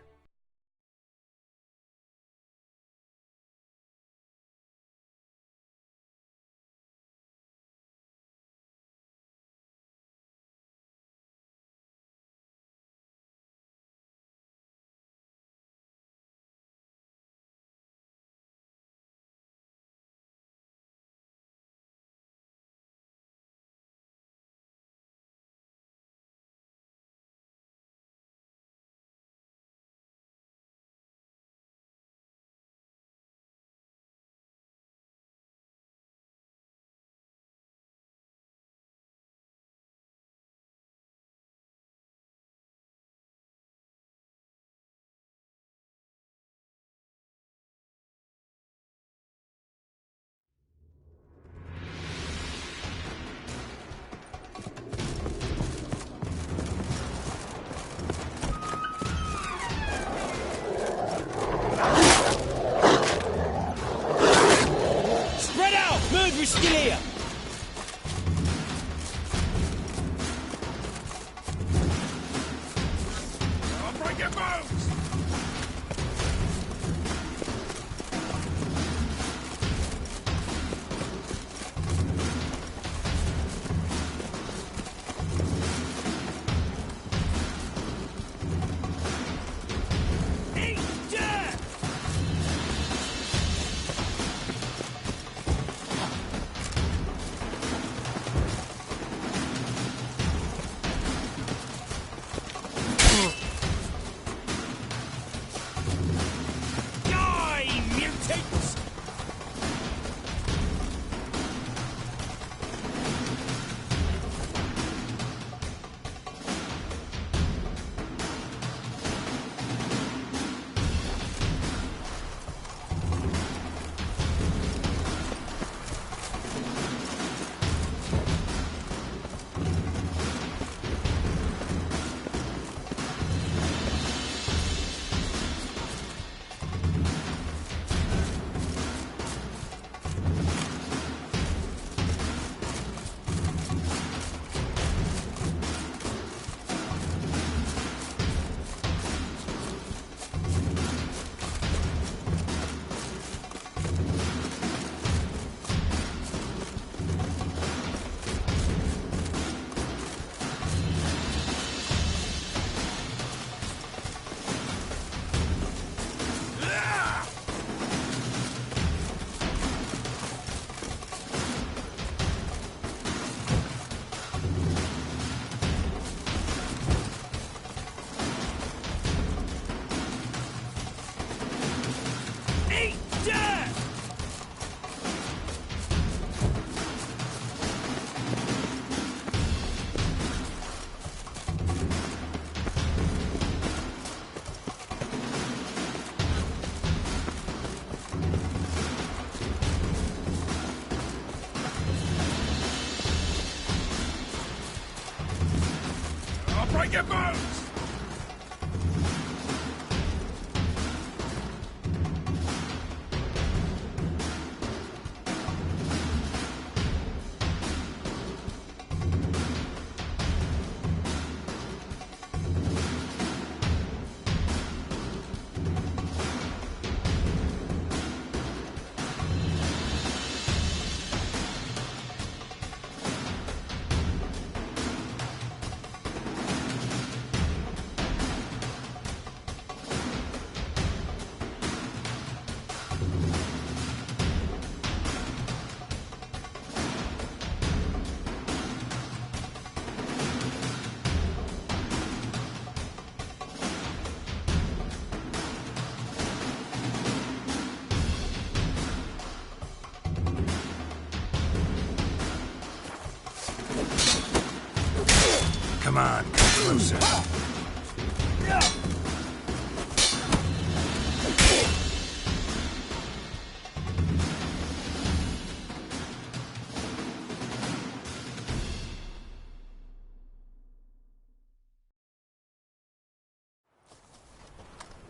I'll break your bones! Come on, come closer.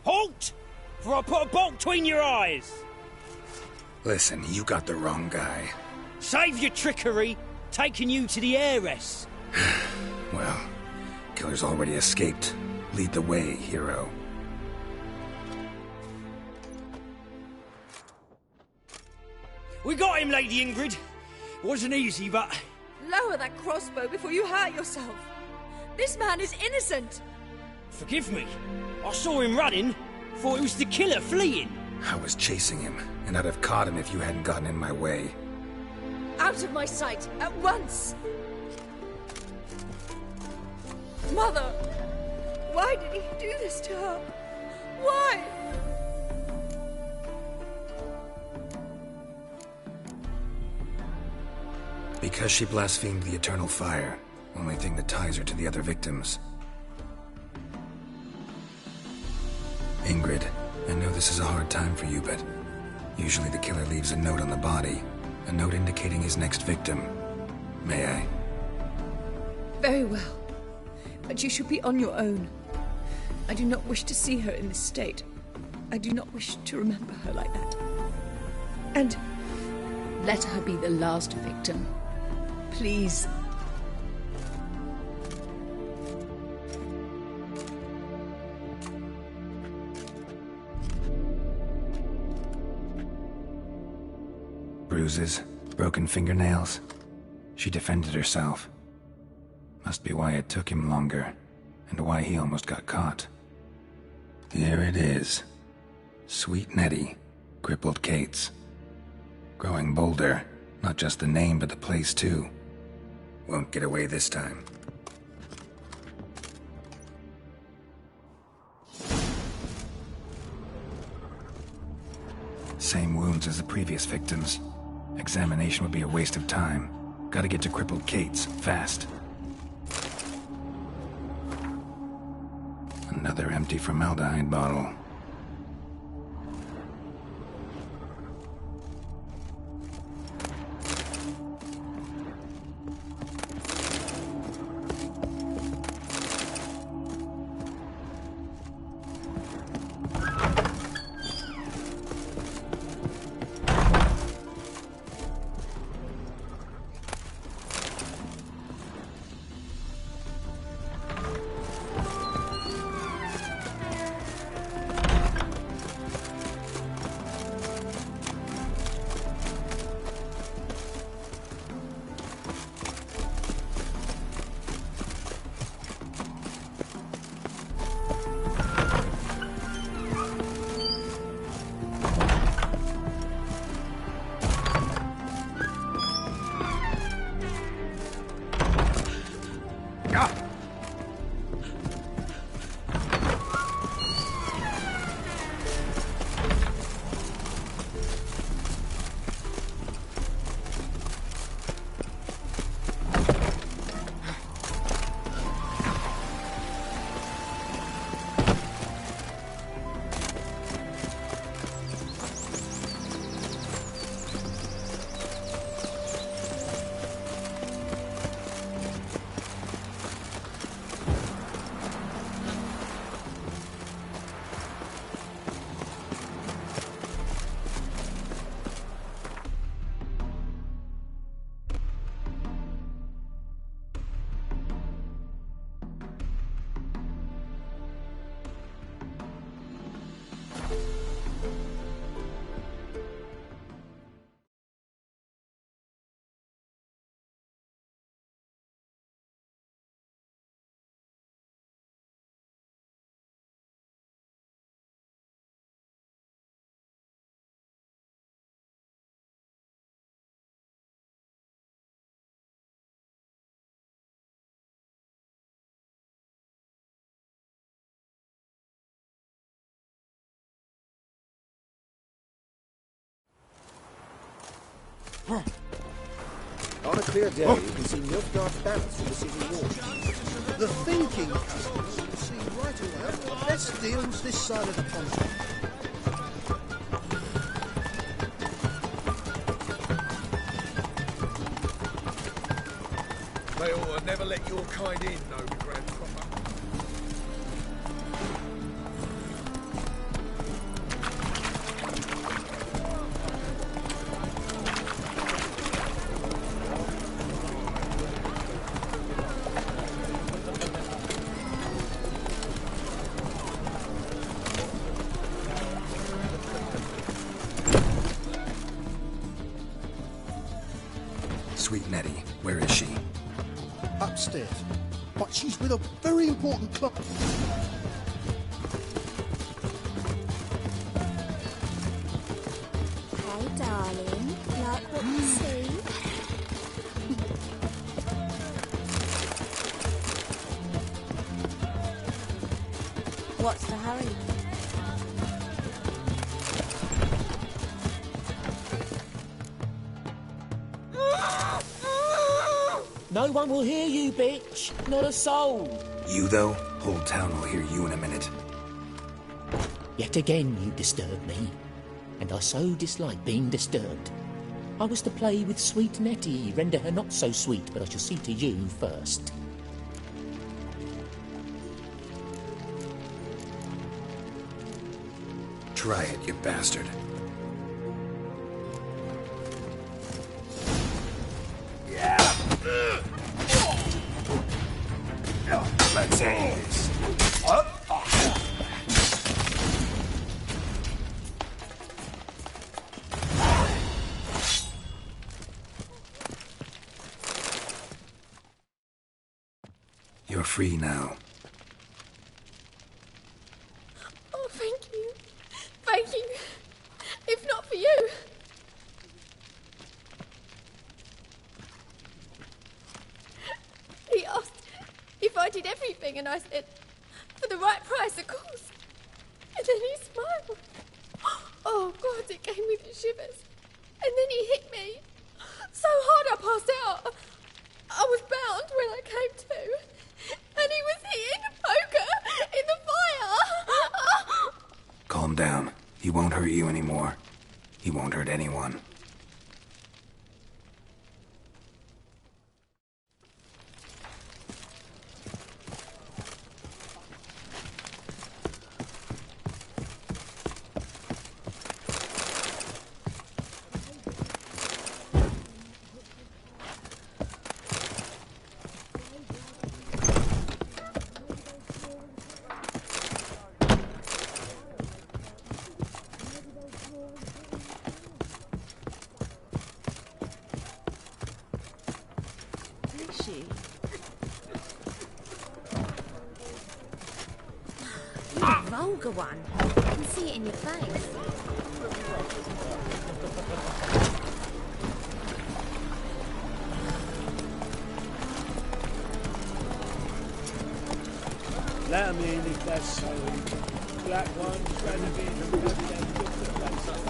Halt! For I put a bolt between your eyes! Listen, you got the wrong guy. Save your trickery, taking you to the heiress. Well, killer's already escaped. Lead the way, hero. We got him, Lady Ingrid. Wasn't easy, but... Lower that crossbow before you hurt yourself. This man is innocent. Forgive me. I saw him running. Thought it was the killer fleeing. I was chasing him, and I'd have caught him if you hadn't gotten in my way. Out of my sight, at once! Mother! Why did he do this to her? Why? Because she blasphemed the eternal fire. Only thing that ties her to the other victims. Ingrid, I know this is a hard time for you, but usually the killer leaves a note on the body. A note indicating his next victim. May I? Very well. But you should be on your own. I do not wish to see her in this state. I do not wish to remember her like that. And let her be the last victim. Please. Bruises, broken fingernails. She defended herself. Must be why it took him longer, and why he almost got caught. Here it is. Sweet Nettie, crippled Kate's. Growing bolder, not just the name but the place too. Won't get away this time. Same wounds as the previous victims. Examination would be a waste of time. Gotta get to crippled Kate's, fast. Another empty formaldehyde bottle. On a clear day, you can see Nilfgaard's banners from the city wall. The thinking customers can see right away the best deals this side of the pond. They ought to never let your kind in, no grandpapa. Sweet Nettie, where is she? Upstairs. But she's with a very important club. Hey, darling. Like what you see? What's the hurry? No one will hear you, bitch. Not a soul. You, though? Whole town will hear you in a minute. Yet again you disturb me, and I so dislike being disturbed. I was to play with sweet Nettie, render her not so sweet, but I shall see to you first. Try it, you bastard. Let's end this. You're free now. Oh, thank you. Thank you. If not for you. He asked if I did everything, and I said, for the right price, of course. And then he smiled. Oh, God, it gave me the shivers. And then he hit me. So hard I passed out. I was bound when I came to. And he was hitting the poker in the fire. Calm down. He won't hurt you anymore. He won't hurt anyone. Vulgar one. I can see it in your face. Let 'em in if they're sorry. Black ones, red of it, and maybe them look the place up.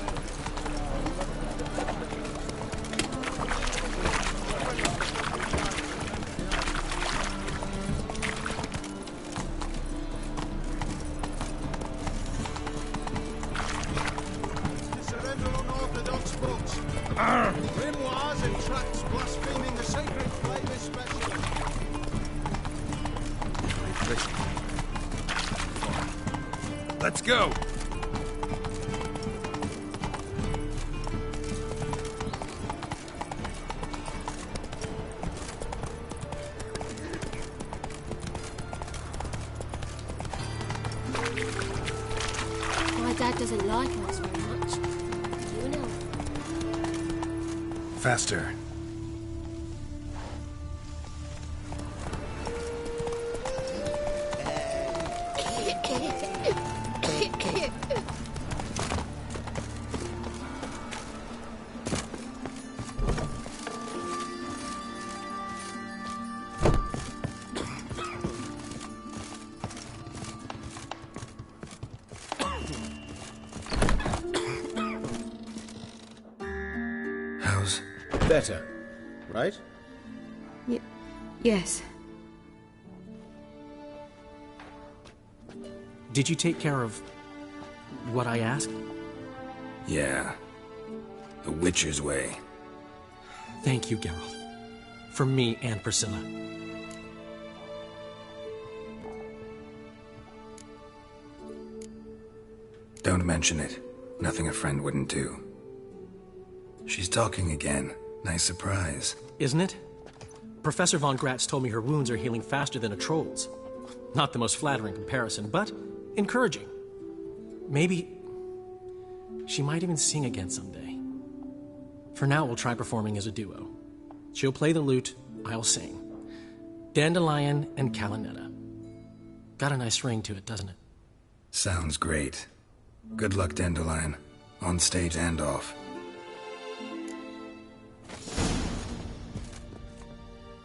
Surrender unorthodox books. Grimoires and tracts blaspheming the sacred flame especially. Let's go! My dad doesn't like us very much. You know. Faster. better, right? Yes. Did you take care of what I asked? Yeah. The Witcher's way. Thank you, Geralt. For me and Priscilla. Don't mention it. Nothing a friend wouldn't do. She's talking again. Nice surprise. Isn't it? Professor von Gratz told me her wounds are healing faster than a troll's. Not the most flattering comparison, but encouraging. Maybe she might even sing again someday. For now, we'll try performing as a duo. She'll play the lute, I'll sing. Dandelion and Calinetta. Got a nice ring to it, doesn't it? Sounds great. Good luck, Dandelion. On stage and off.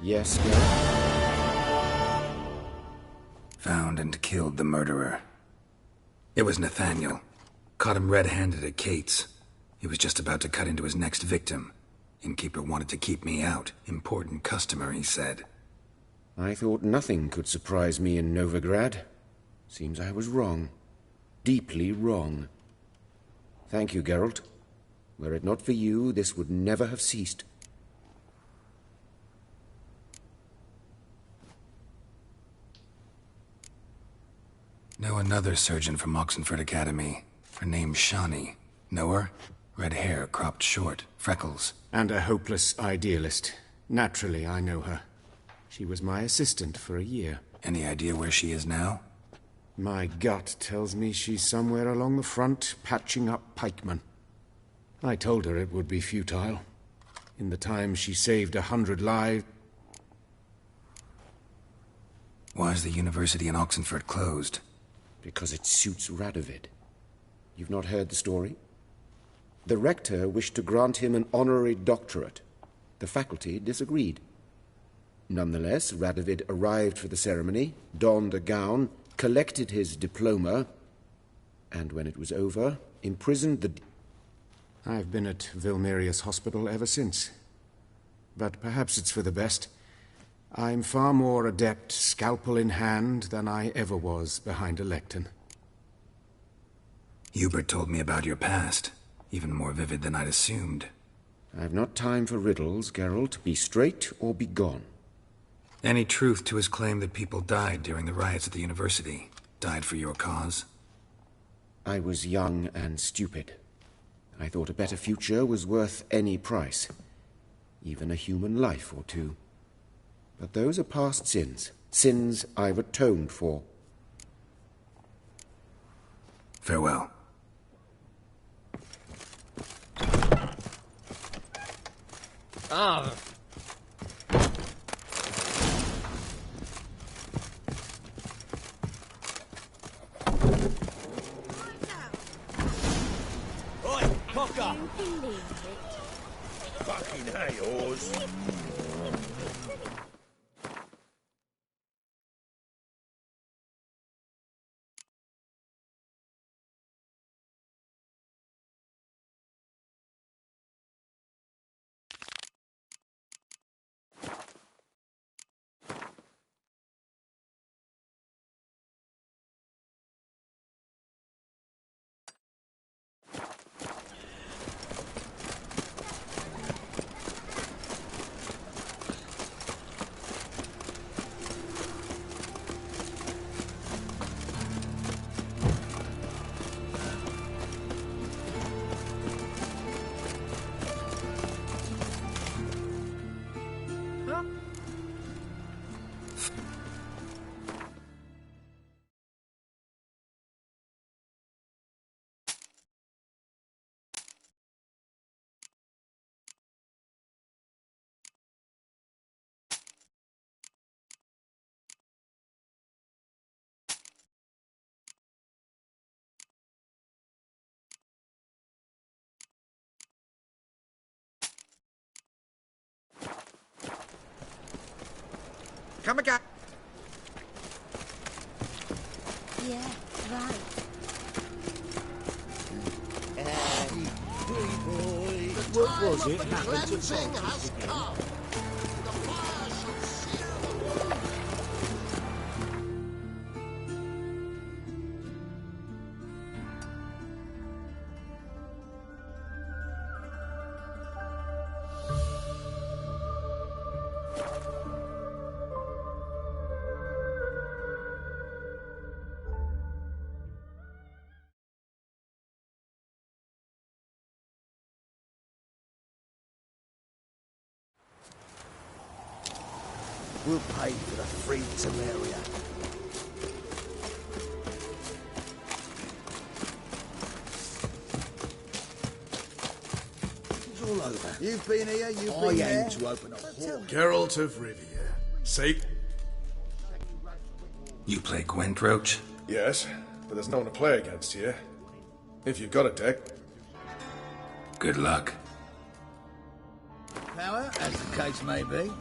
Yes, Geralt? Found and killed the murderer. It was Nathaniel. Caught him red-handed at Kate's. He was just about to cut into his next victim. Innkeeper wanted to keep me out. Important customer, he said. I thought nothing could surprise me in Novigrad. Seems I was wrong. Deeply wrong. Thank you, Geralt. Were it not for you, this would never have ceased. Know another surgeon from Oxenford Academy. Her name's Shani. Know her? Red hair, cropped short, freckles. And a hopeless idealist. Naturally, I know her. She was my assistant for a year. Any idea where she is now? My gut tells me she's somewhere along the front, patching up pikemen. I told her it would be futile. In the time she saved 100 lives... Why is the university in Oxenford closed? Because it suits Radovid. You've not heard the story? The rector wished to grant him an honorary doctorate. The faculty disagreed. Nonetheless, Radovid arrived for the ceremony, donned a gown, collected his diploma, and when it was over, imprisoned the... I've been at Vilmerius Hospital ever since. But perhaps it's for the best. I'm far more adept, scalpel in hand, than I ever was behind a lectern. Hubert told me about your past. Even more vivid than I'd assumed. I've not time for riddles, Geralt. Be straight or be gone. Any truth to his claim that people died during the riots at the university? Died for your cause? I was young and stupid. I thought a better future was worth any price. Even a human life or two. But those are past sins. Sins I've atoned for. Farewell. Ah. Oi, Cocker! Fucking hey, yours. Come again. Yeah, right. Hey, boy. What was it happened to Francis again? We'll pay for the free Temeria. It's all over. You've been here, you've been there. I aim to open a hall. Geralt of Rivia. See? You play Gwent, Roach? Yes, but there's no one to play against here. If you've got a deck. Good luck. Power, as the case may be.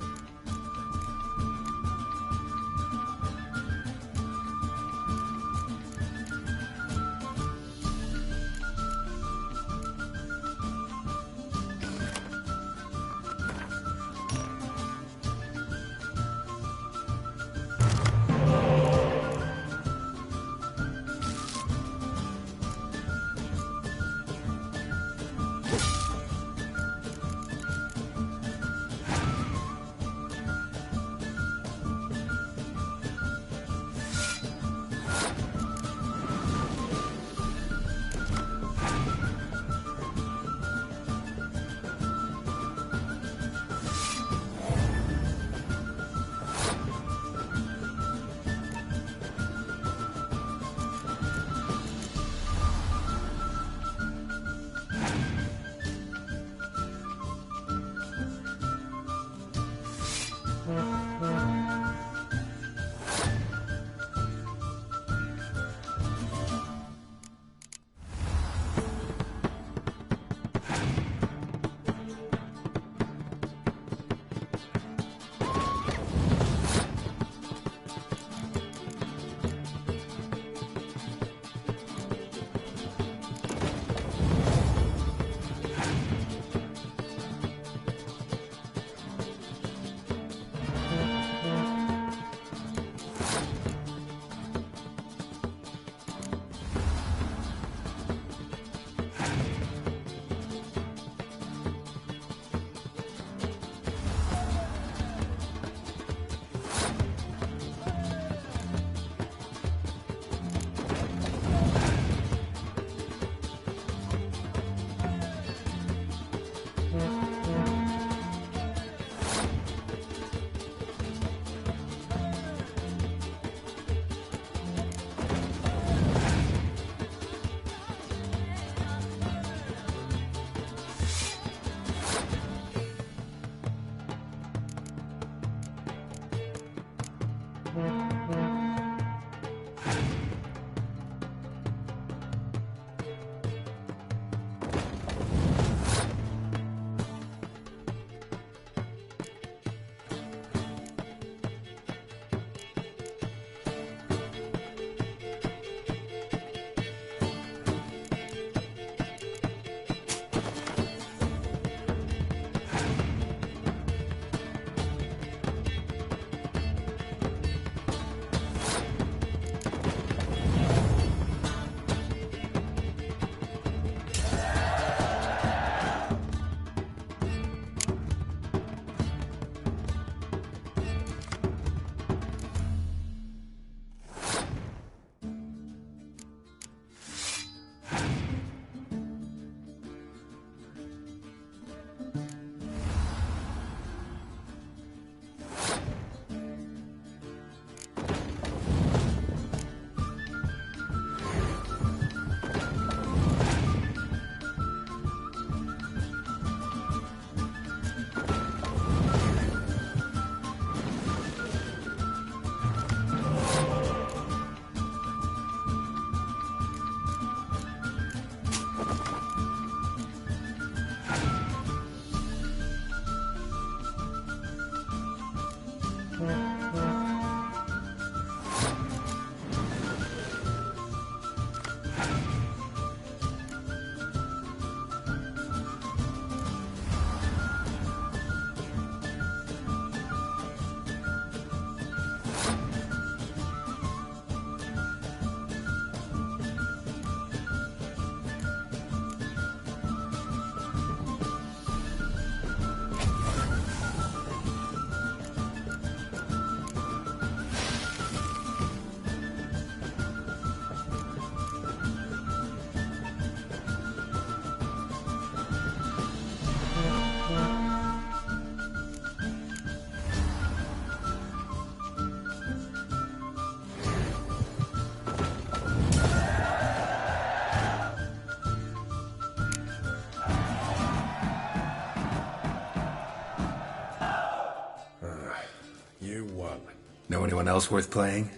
Know anyone else worth playing?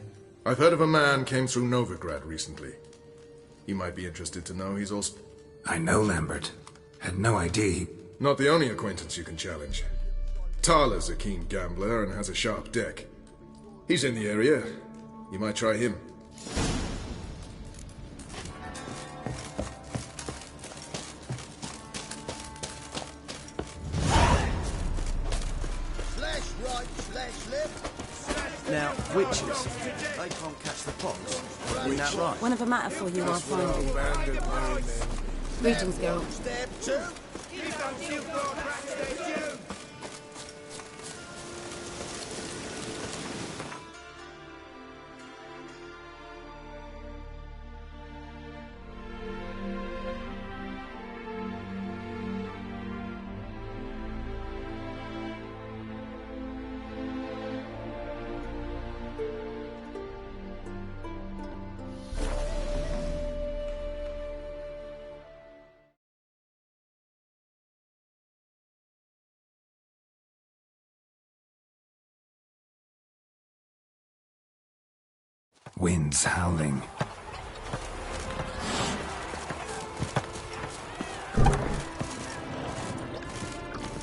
I've heard of a man came through Novigrad recently. You might be interested to know he's also... I know Lambert. Had no idea he... Not the only acquaintance you can challenge. Tala's a keen gambler and has a sharp deck. He's in the area. You might try him. Now, witches, they can't catch the pox. Isn't that right? Whenever matter for you, I'll find you. Greetings, Geralt. Step 2. Winds howling.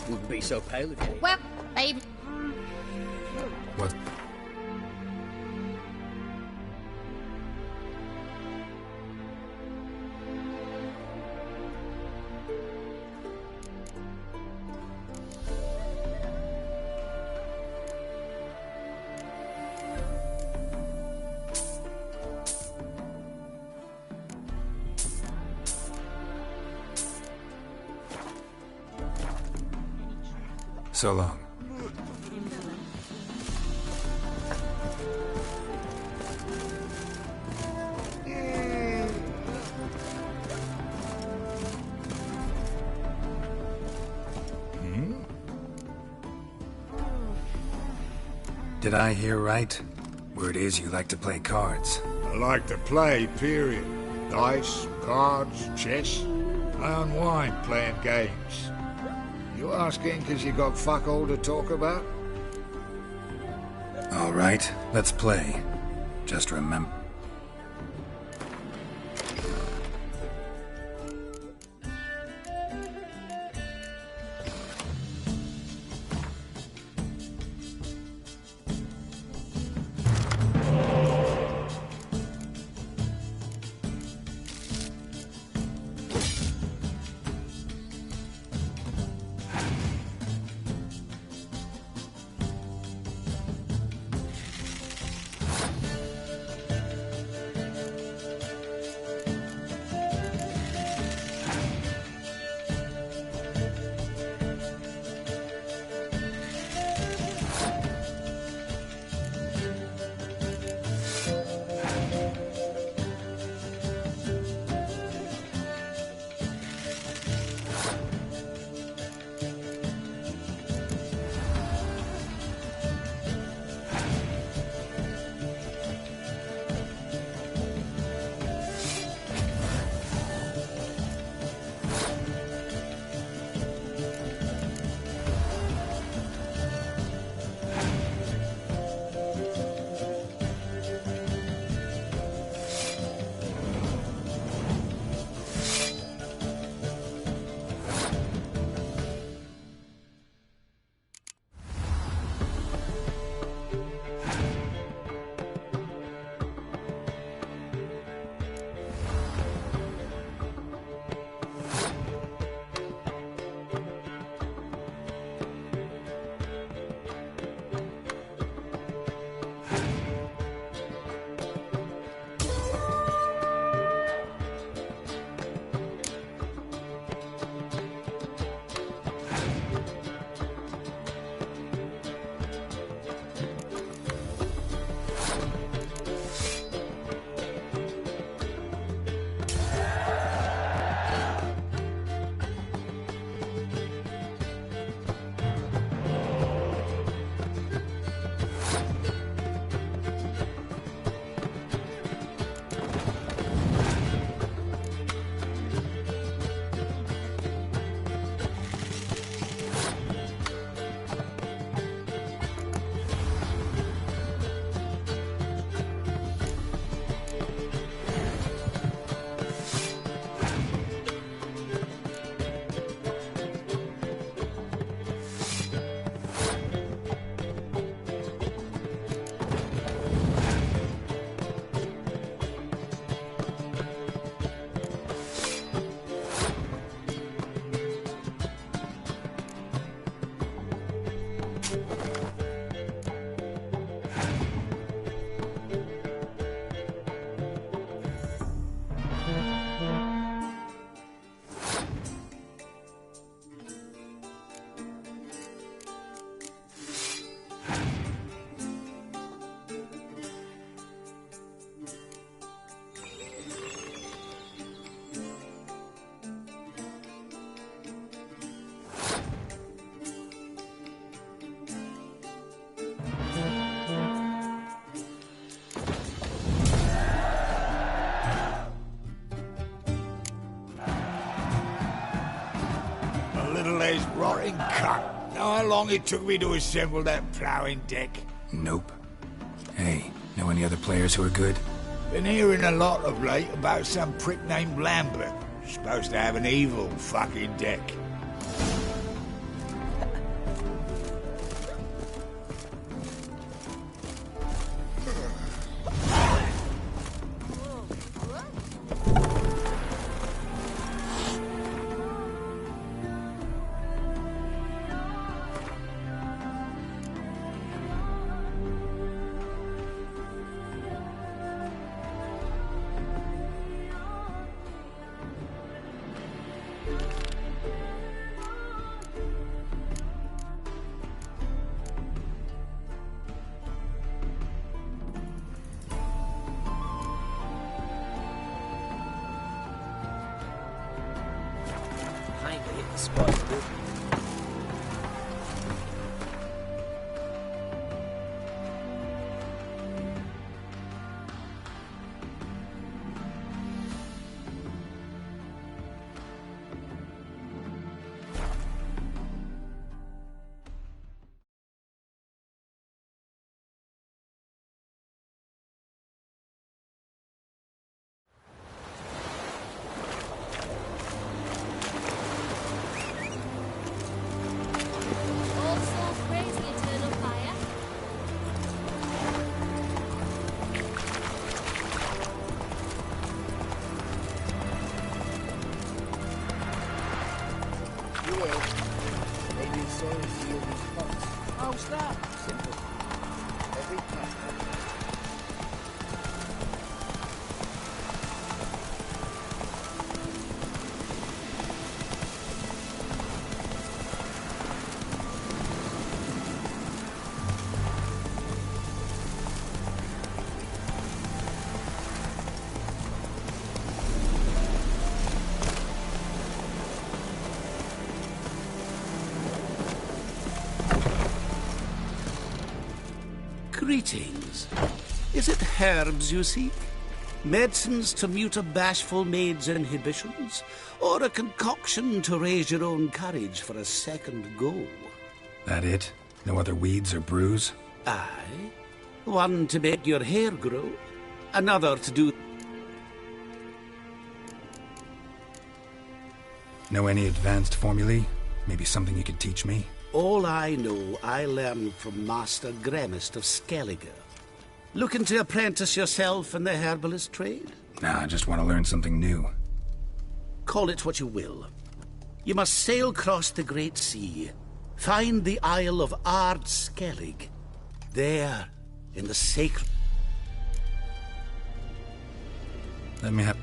Wouldn't be so pale again. Well, babe. What? So long. Did I hear right? Word is you like to play cards. I like to play, period. Dice, cards, chess. I unwind playing games. You asking because you got fuck all to talk about? All right, let's play. Just remember... Rotting cunt. Know how long it took me to assemble that ploughing deck? Nope. Hey, know any other players who are good? Been hearing a lot of late about some prick named Lambert. Supposed to have an evil fucking deck. How's that? Simple. Every time. Greetings. Is it herbs you seek? Medicines to mute a bashful maid's inhibitions? Or a concoction to raise your own courage for a second go? That it? No other weeds or brews? Aye. One to make your hair grow, another to do... Know any advanced formulae? Maybe something you could teach me? All I know, I learned from Master Gremist of Skellige. Looking to apprentice yourself in the herbalist trade? Nah, I just want to learn something new. Call it what you will. You must sail across the Great Sea, find the Isle of Ard Skellig. There, in the sacred... Let me have...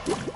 You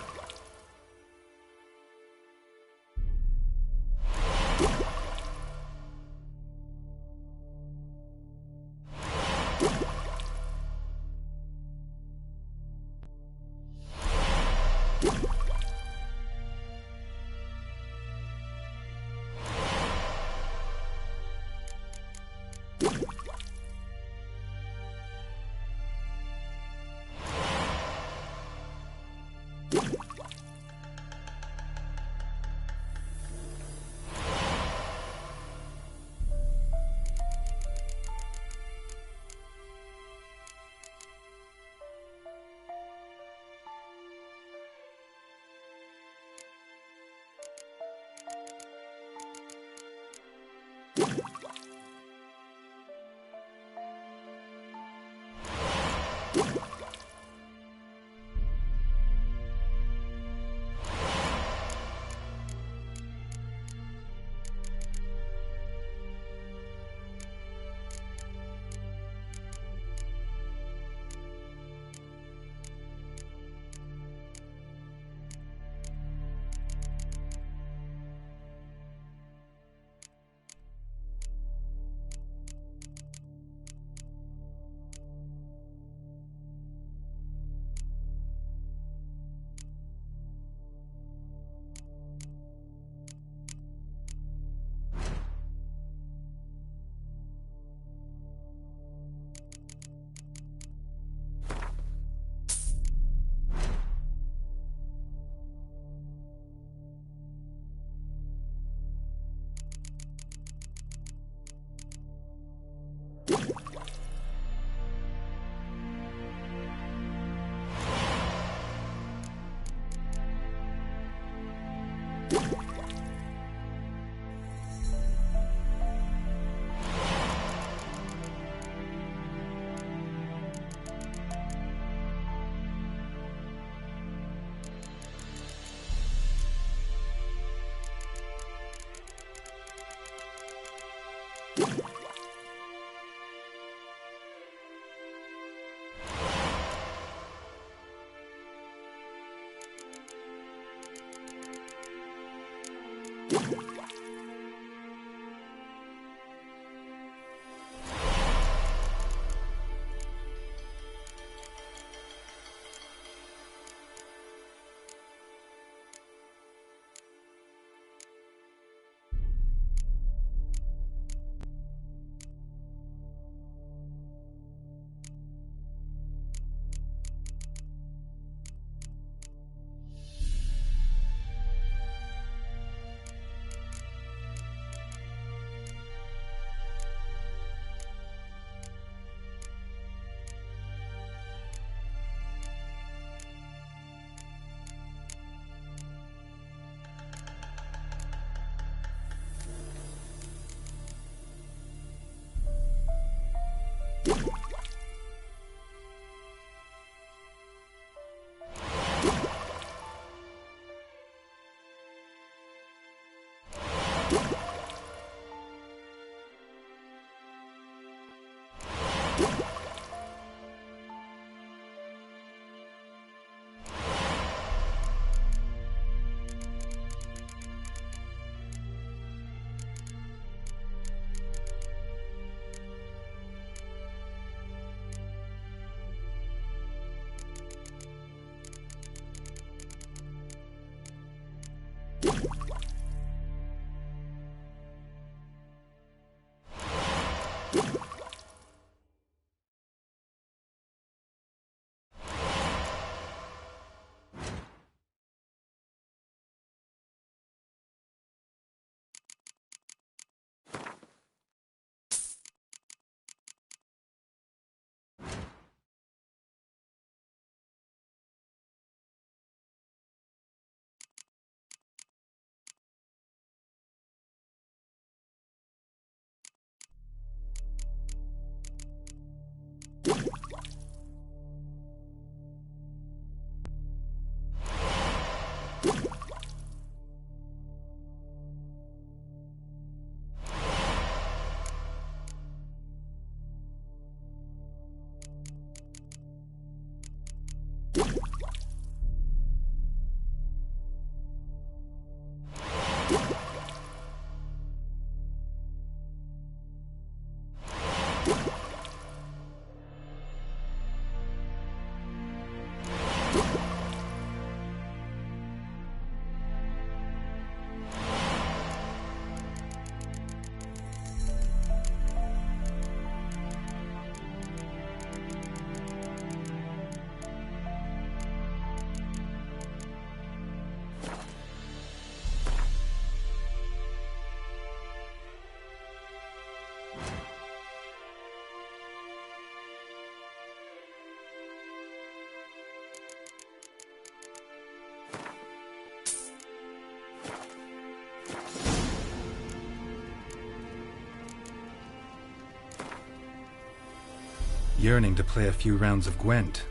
yearning to play a few rounds of Gwent.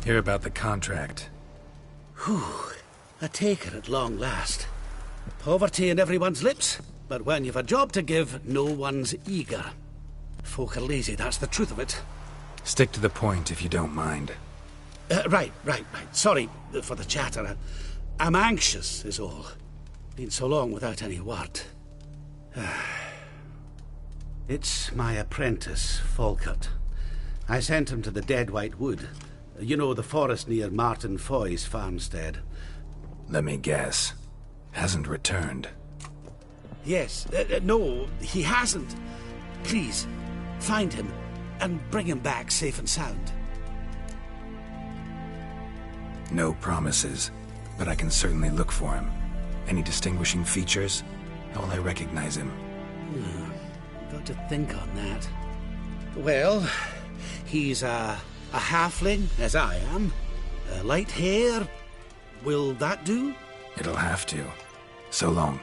Hear about the contract. Whew. A taker at long last. Poverty in everyone's lips, but when you've a job to give, no one's eager. Folk are lazy, that's the truth of it. Stick to the point if you don't mind. Right. Sorry for the chatter. I'm anxious, is all. Been so long without any word. It's my apprentice, Falkert. I sent him to the Dead White Wood. You know, the forest near Martin Foy's farmstead. Let me guess. Hasn't returned. Yes. No, he hasn't. Please, find him and bring him back safe and sound. No promises, but I can certainly look for him. Any distinguishing features? How will I recognize him? Got to think on that. Well, he's a halfling, as I am. Light hair. Will that do? It'll have to. So long.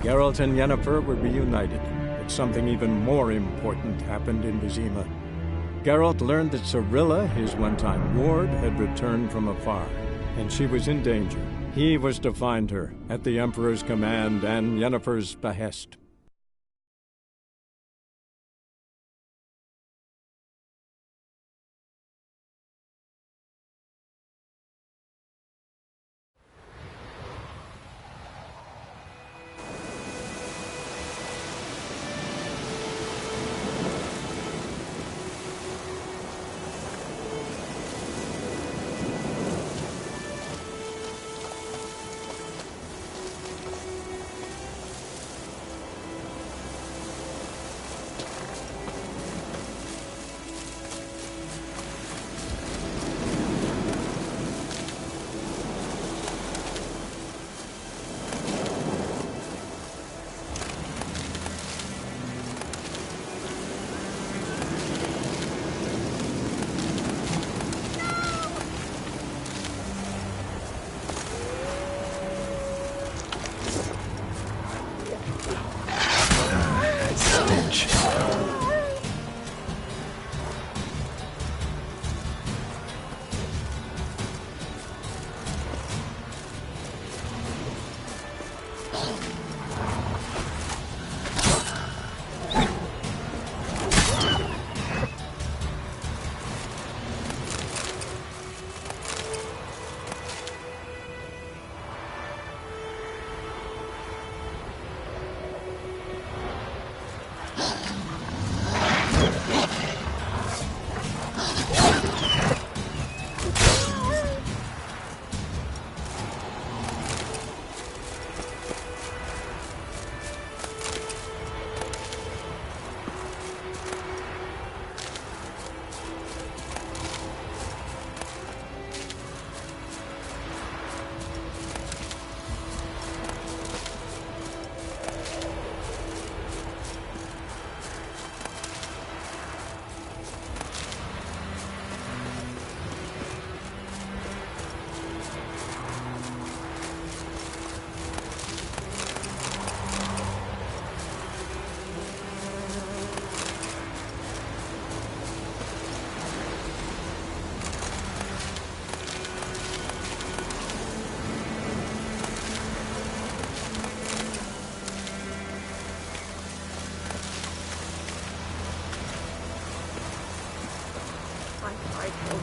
Geralt and Yennefer were reunited, but something even more important happened in Vizima. Geralt learned that Cirilla, his one-time ward, had returned from afar, and she was in danger. He was to find her, at the Emperor's command and Yennefer's behest.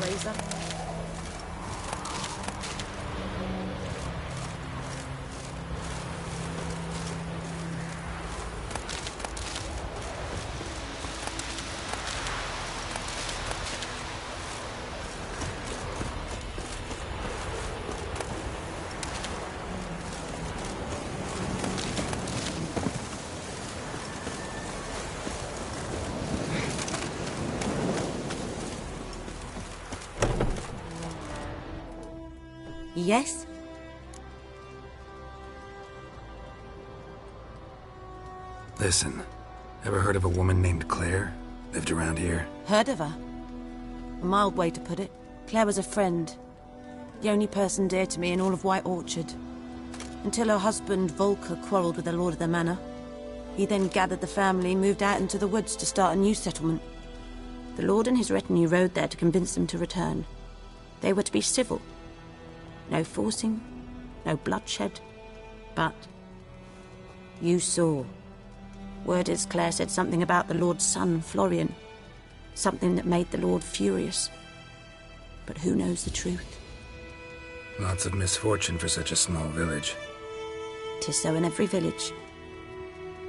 Razor. Yes? Listen, ever heard of a woman named Claire? Lived around here? Heard of her? A mild way to put it. Claire was a friend. The only person dear to me in all of White Orchard. Until her husband, Volker, quarrelled with the lord of the manor. He then gathered the family and moved out into the woods to start a new settlement. The lord and his retinue rode there to convince them to return. They were to be civil. No forcing, no bloodshed, but you saw. Word is Claire said something about the Lord's son, Florian. Something that made the Lord furious. But who knows the truth? Lots of misfortune for such a small village. 'Tis so in every village.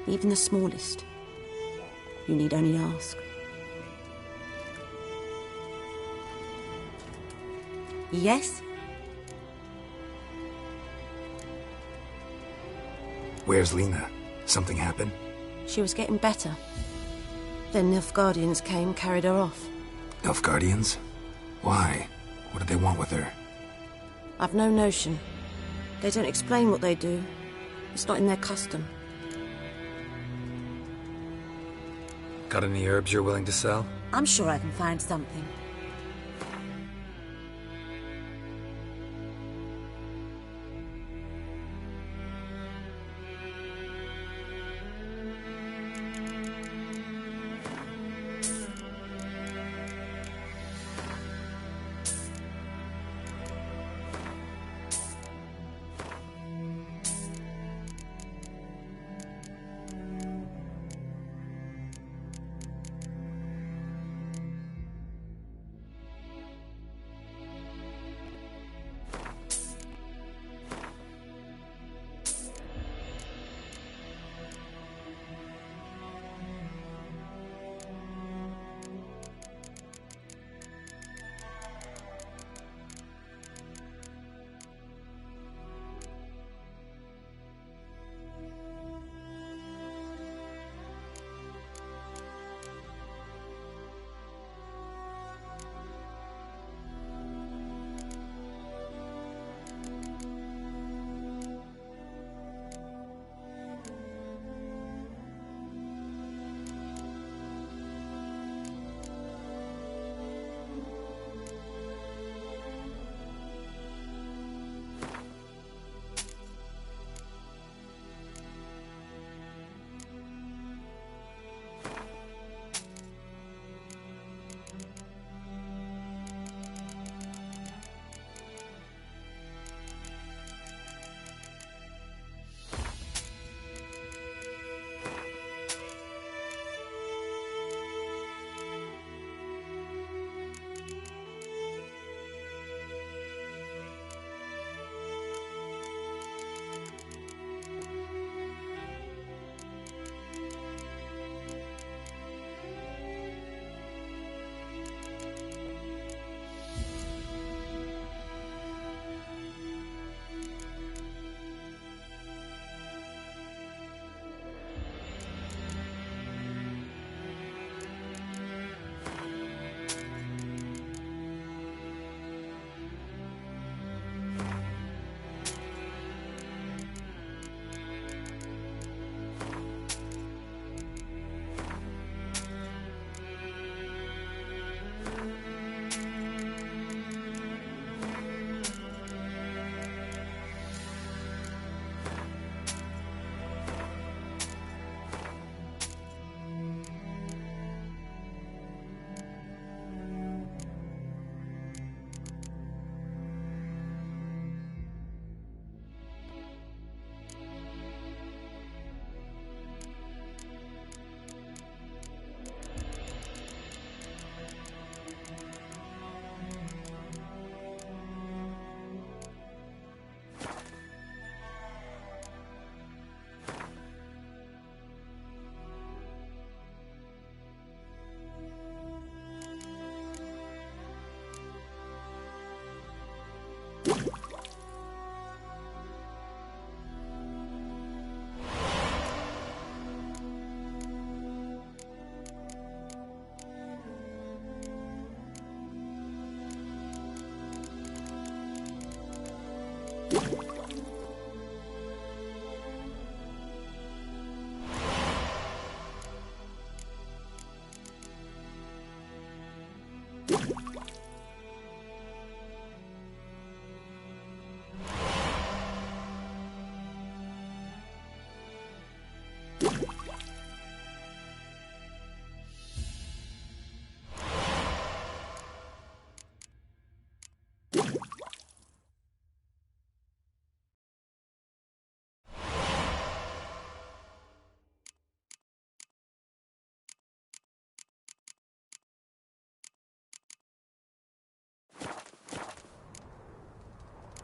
Even the smallest. You need only ask. Yes? Where's Lena? Something happened? She was getting better. Then Nilfgaardians came, carried her off. Nilfgaardians? Why? What did they want with her? I've no notion. They don't explain what they do. It's not in their custom. Got any herbs you're willing to sell? I'm sure I can find something.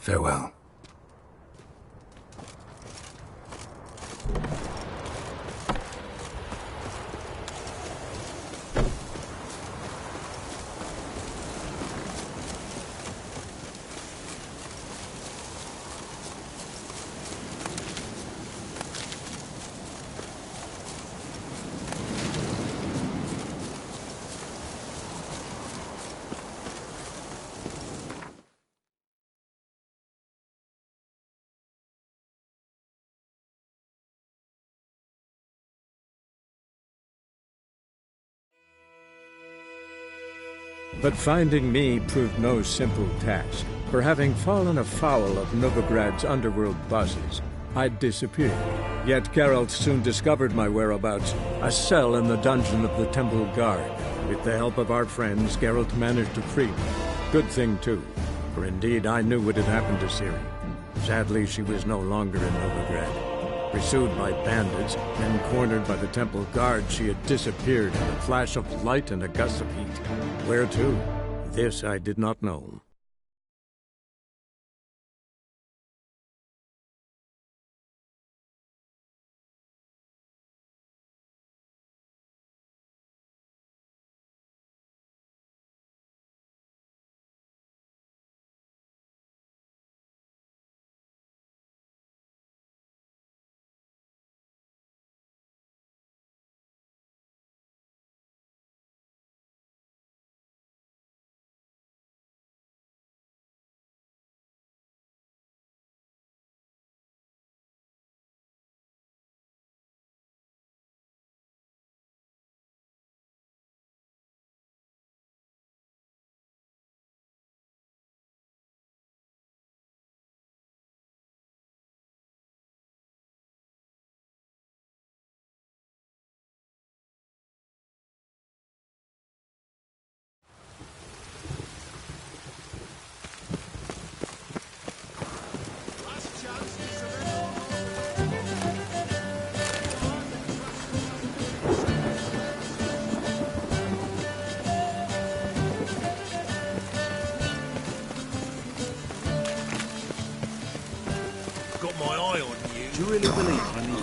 Farewell. But finding me proved no simple task, for having fallen afoul of Novigrad's underworld bosses, I'd disappeared. Yet Geralt soon discovered my whereabouts, a cell in the dungeon of the Temple Guard. With the help of our friends, Geralt managed to free me. Good thing, too, for indeed I knew what had happened to Ciri. Sadly, she was no longer in Novigrad. Pursued by bandits, then cornered by the Temple Guard, she had disappeared in a flash of light and a gust of heat. Where to? This I did not know. Got my eye on you. Do you really believe I need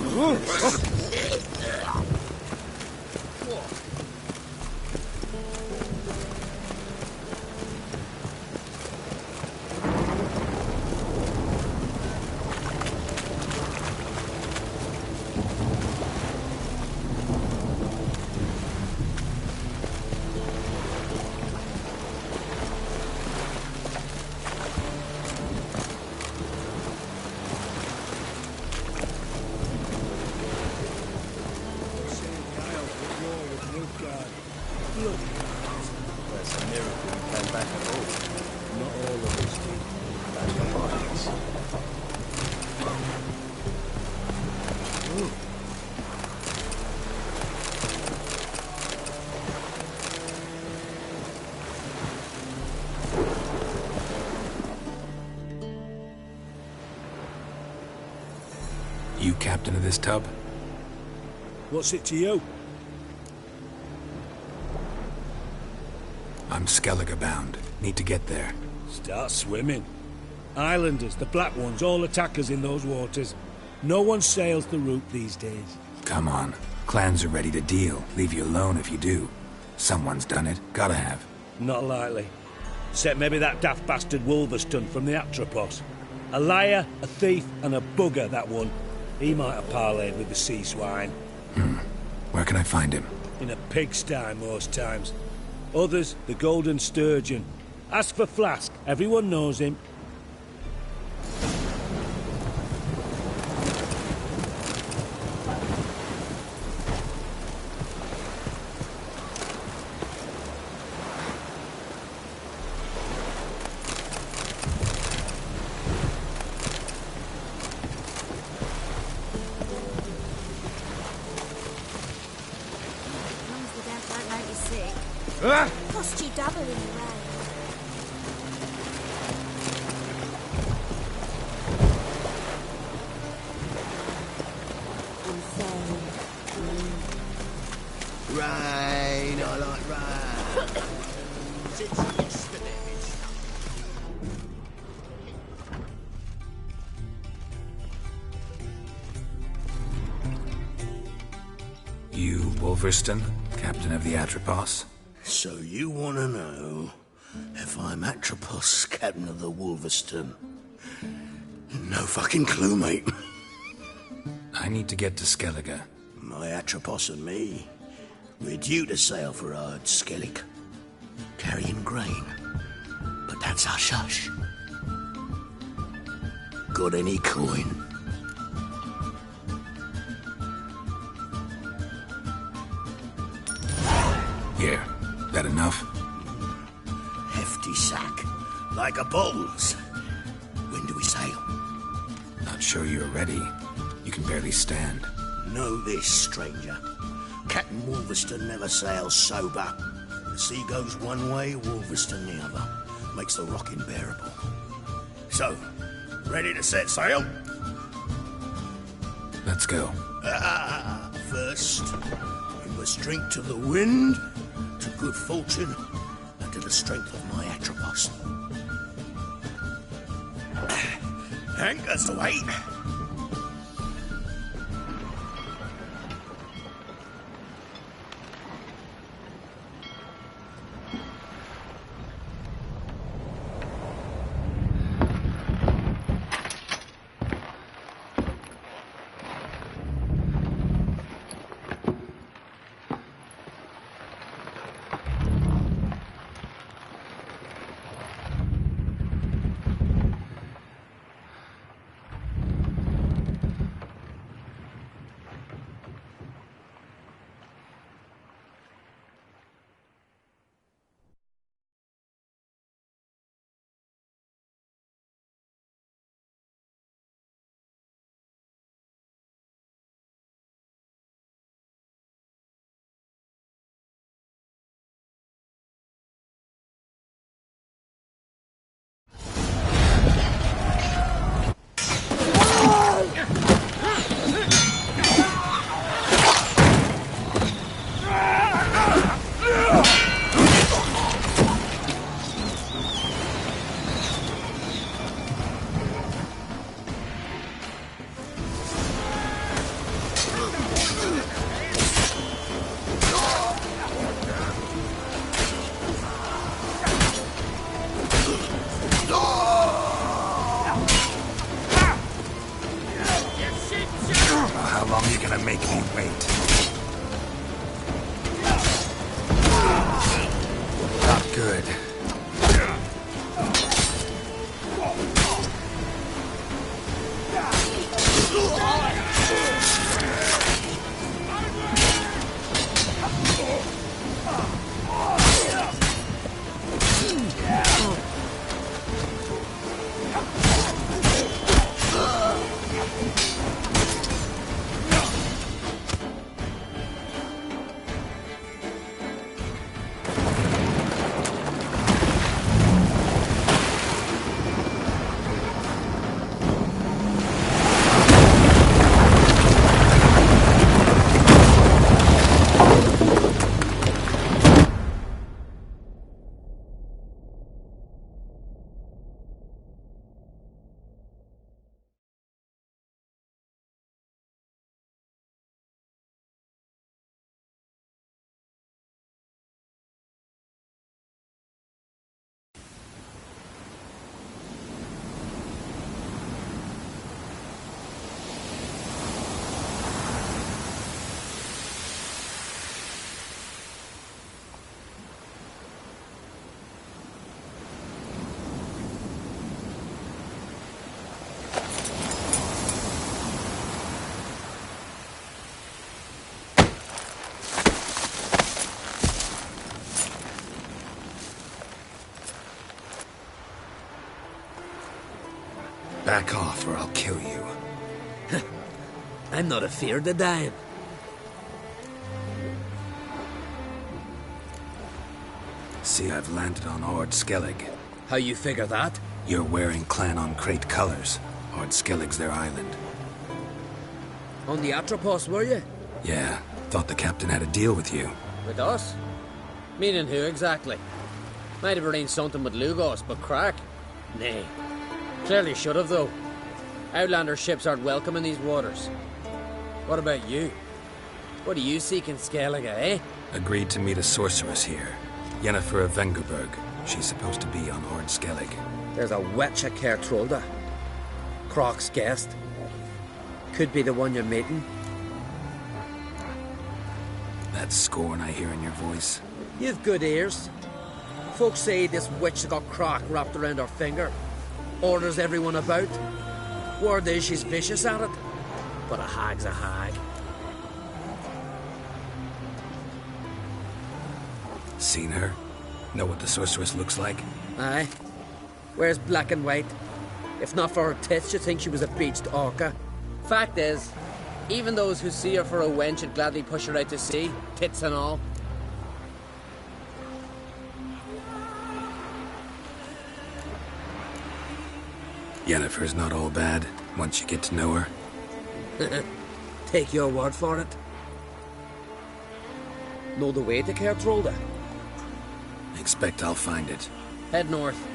That's a miracle you came back at all. Not all of us did. That's the violence. You captain of this tub? What's it to you? I'm Skellige bound. Need to get there. Start swimming. Islanders, the Black Ones, all attackers in those waters. No one sails the route these days. Come on. Clans are ready to deal. Leave you alone if you do. Someone's done it. Gotta have. Not likely. Except maybe that daft bastard Wolverston from the Atropos. A liar, a thief, and a bugger, that one. He might have parlayed with the sea swine. Where can I find him? In a pigsty most times. Others, the Golden Sturgeon. Ask for Flask. Everyone knows him. Cost you double in the rain. Rain, I like rain. Since yesterday, Wolverston, captain of the Atropos. So you want to know if I'm Atropos, captain of the Wolverston? No fucking clue, mate. I need to get to Skellige. My Atropos and me, we're due to sail for Ard Skellig, carrying grain. But that's hush-hush. Got any coin? Here, that enough? Hefty sack, like a bull's. When do we sail? Not sure you're ready. You can barely stand. Know this, stranger. Captain Wolverston never sails sober. The sea goes one way, Wolverston the other. Makes the rocking bearable. So, ready to set sail? Let's go. First, we must drink to the wind, to good fortune, and to the strength of my Atropos. Anchors away. Back off or I'll kill you. I'm not afeard of dying. See, I've landed on Ard Skellig. How you figure that? You're wearing Clan on Crate colors. Ard Skellig's their island. On the Atropos, were you? Yeah, thought the captain had a deal with you. With us? Meaning who exactly? Might have arranged something with Lugos, but crack? Nay. Clearly should have, though. Outlander ships aren't welcome in these waters. What about you? What do you seek in Skellige, eh? Agreed to meet a sorceress here. Yennefer of Vengerberg. She's supposed to be on Ord Skellig. There's a witch at Kertrolda. Croc's guest. Could be the one you're meeting. That scorn I hear in your voice. You've good ears. Folks say this witch got Croc wrapped around her finger. Orders everyone about. Word is she's vicious at it. But a hag's a hag. Seen her? Know what the sorceress looks like? Aye. Wears black and white. If not for her tits, you'd think she was a beached orca. Fact is, even those who see her for a wench would gladly push her out to sea, tits and all. Yennefer's not all bad, once you get to know her. Take your word for it. Know the way to Kertrolda? Expect I'll find it. Head north.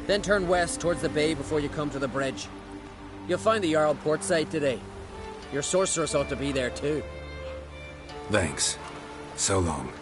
Then turn west towards the bay before you come to the bridge. You'll find the Jarl port site today. Your sorceress ought to be there too. Thanks. So long.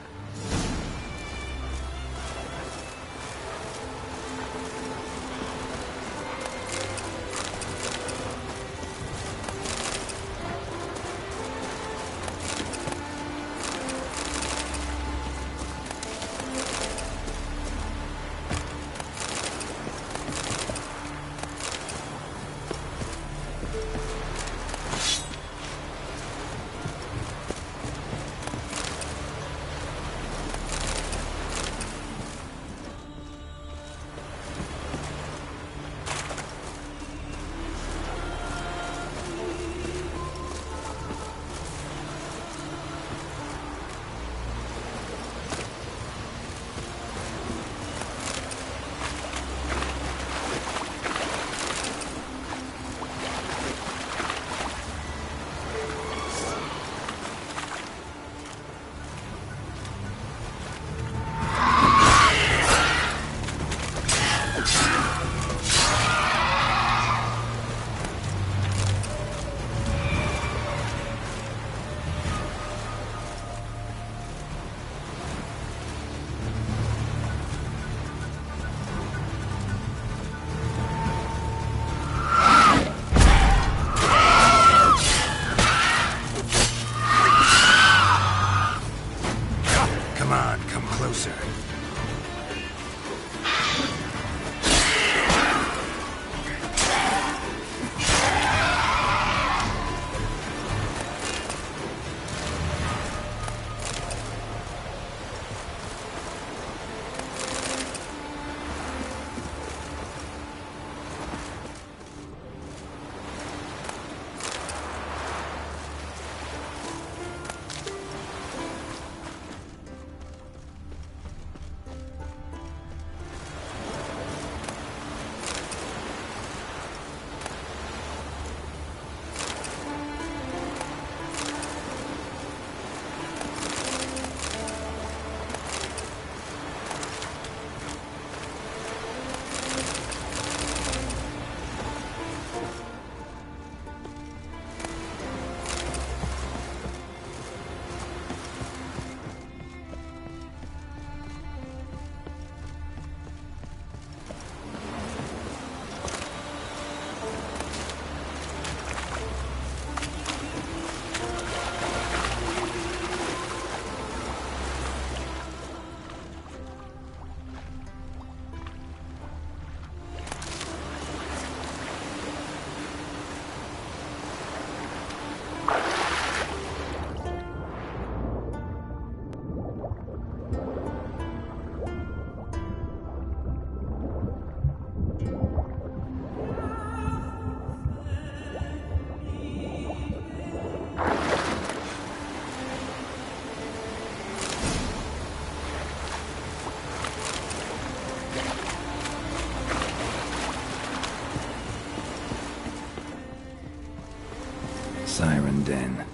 Siren Den.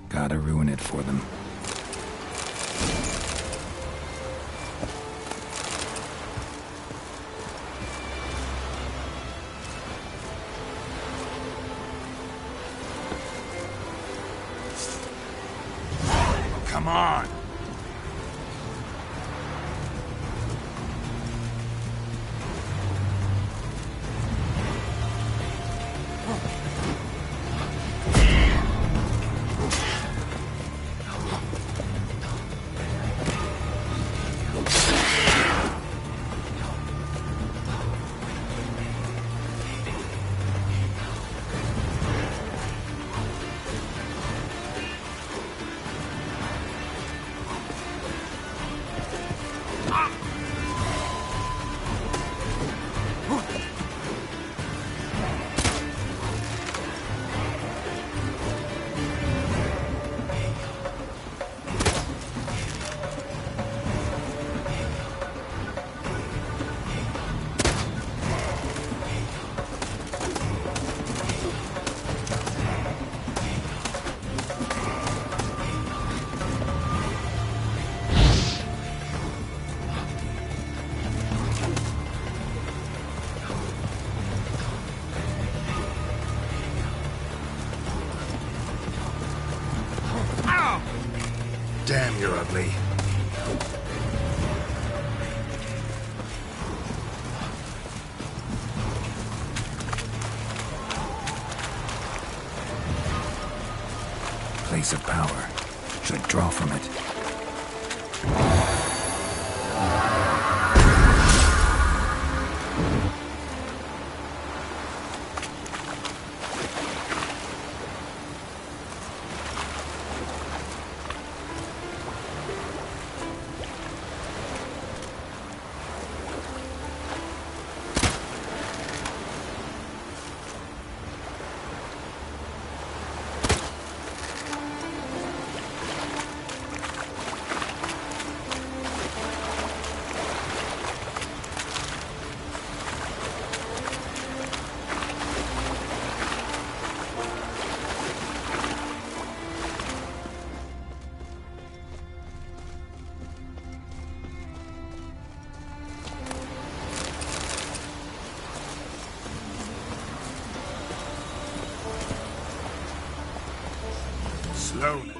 Gotta ruin it for them. Come on. Damn, you're ugly. Place of power. Should draw from it. Slowly.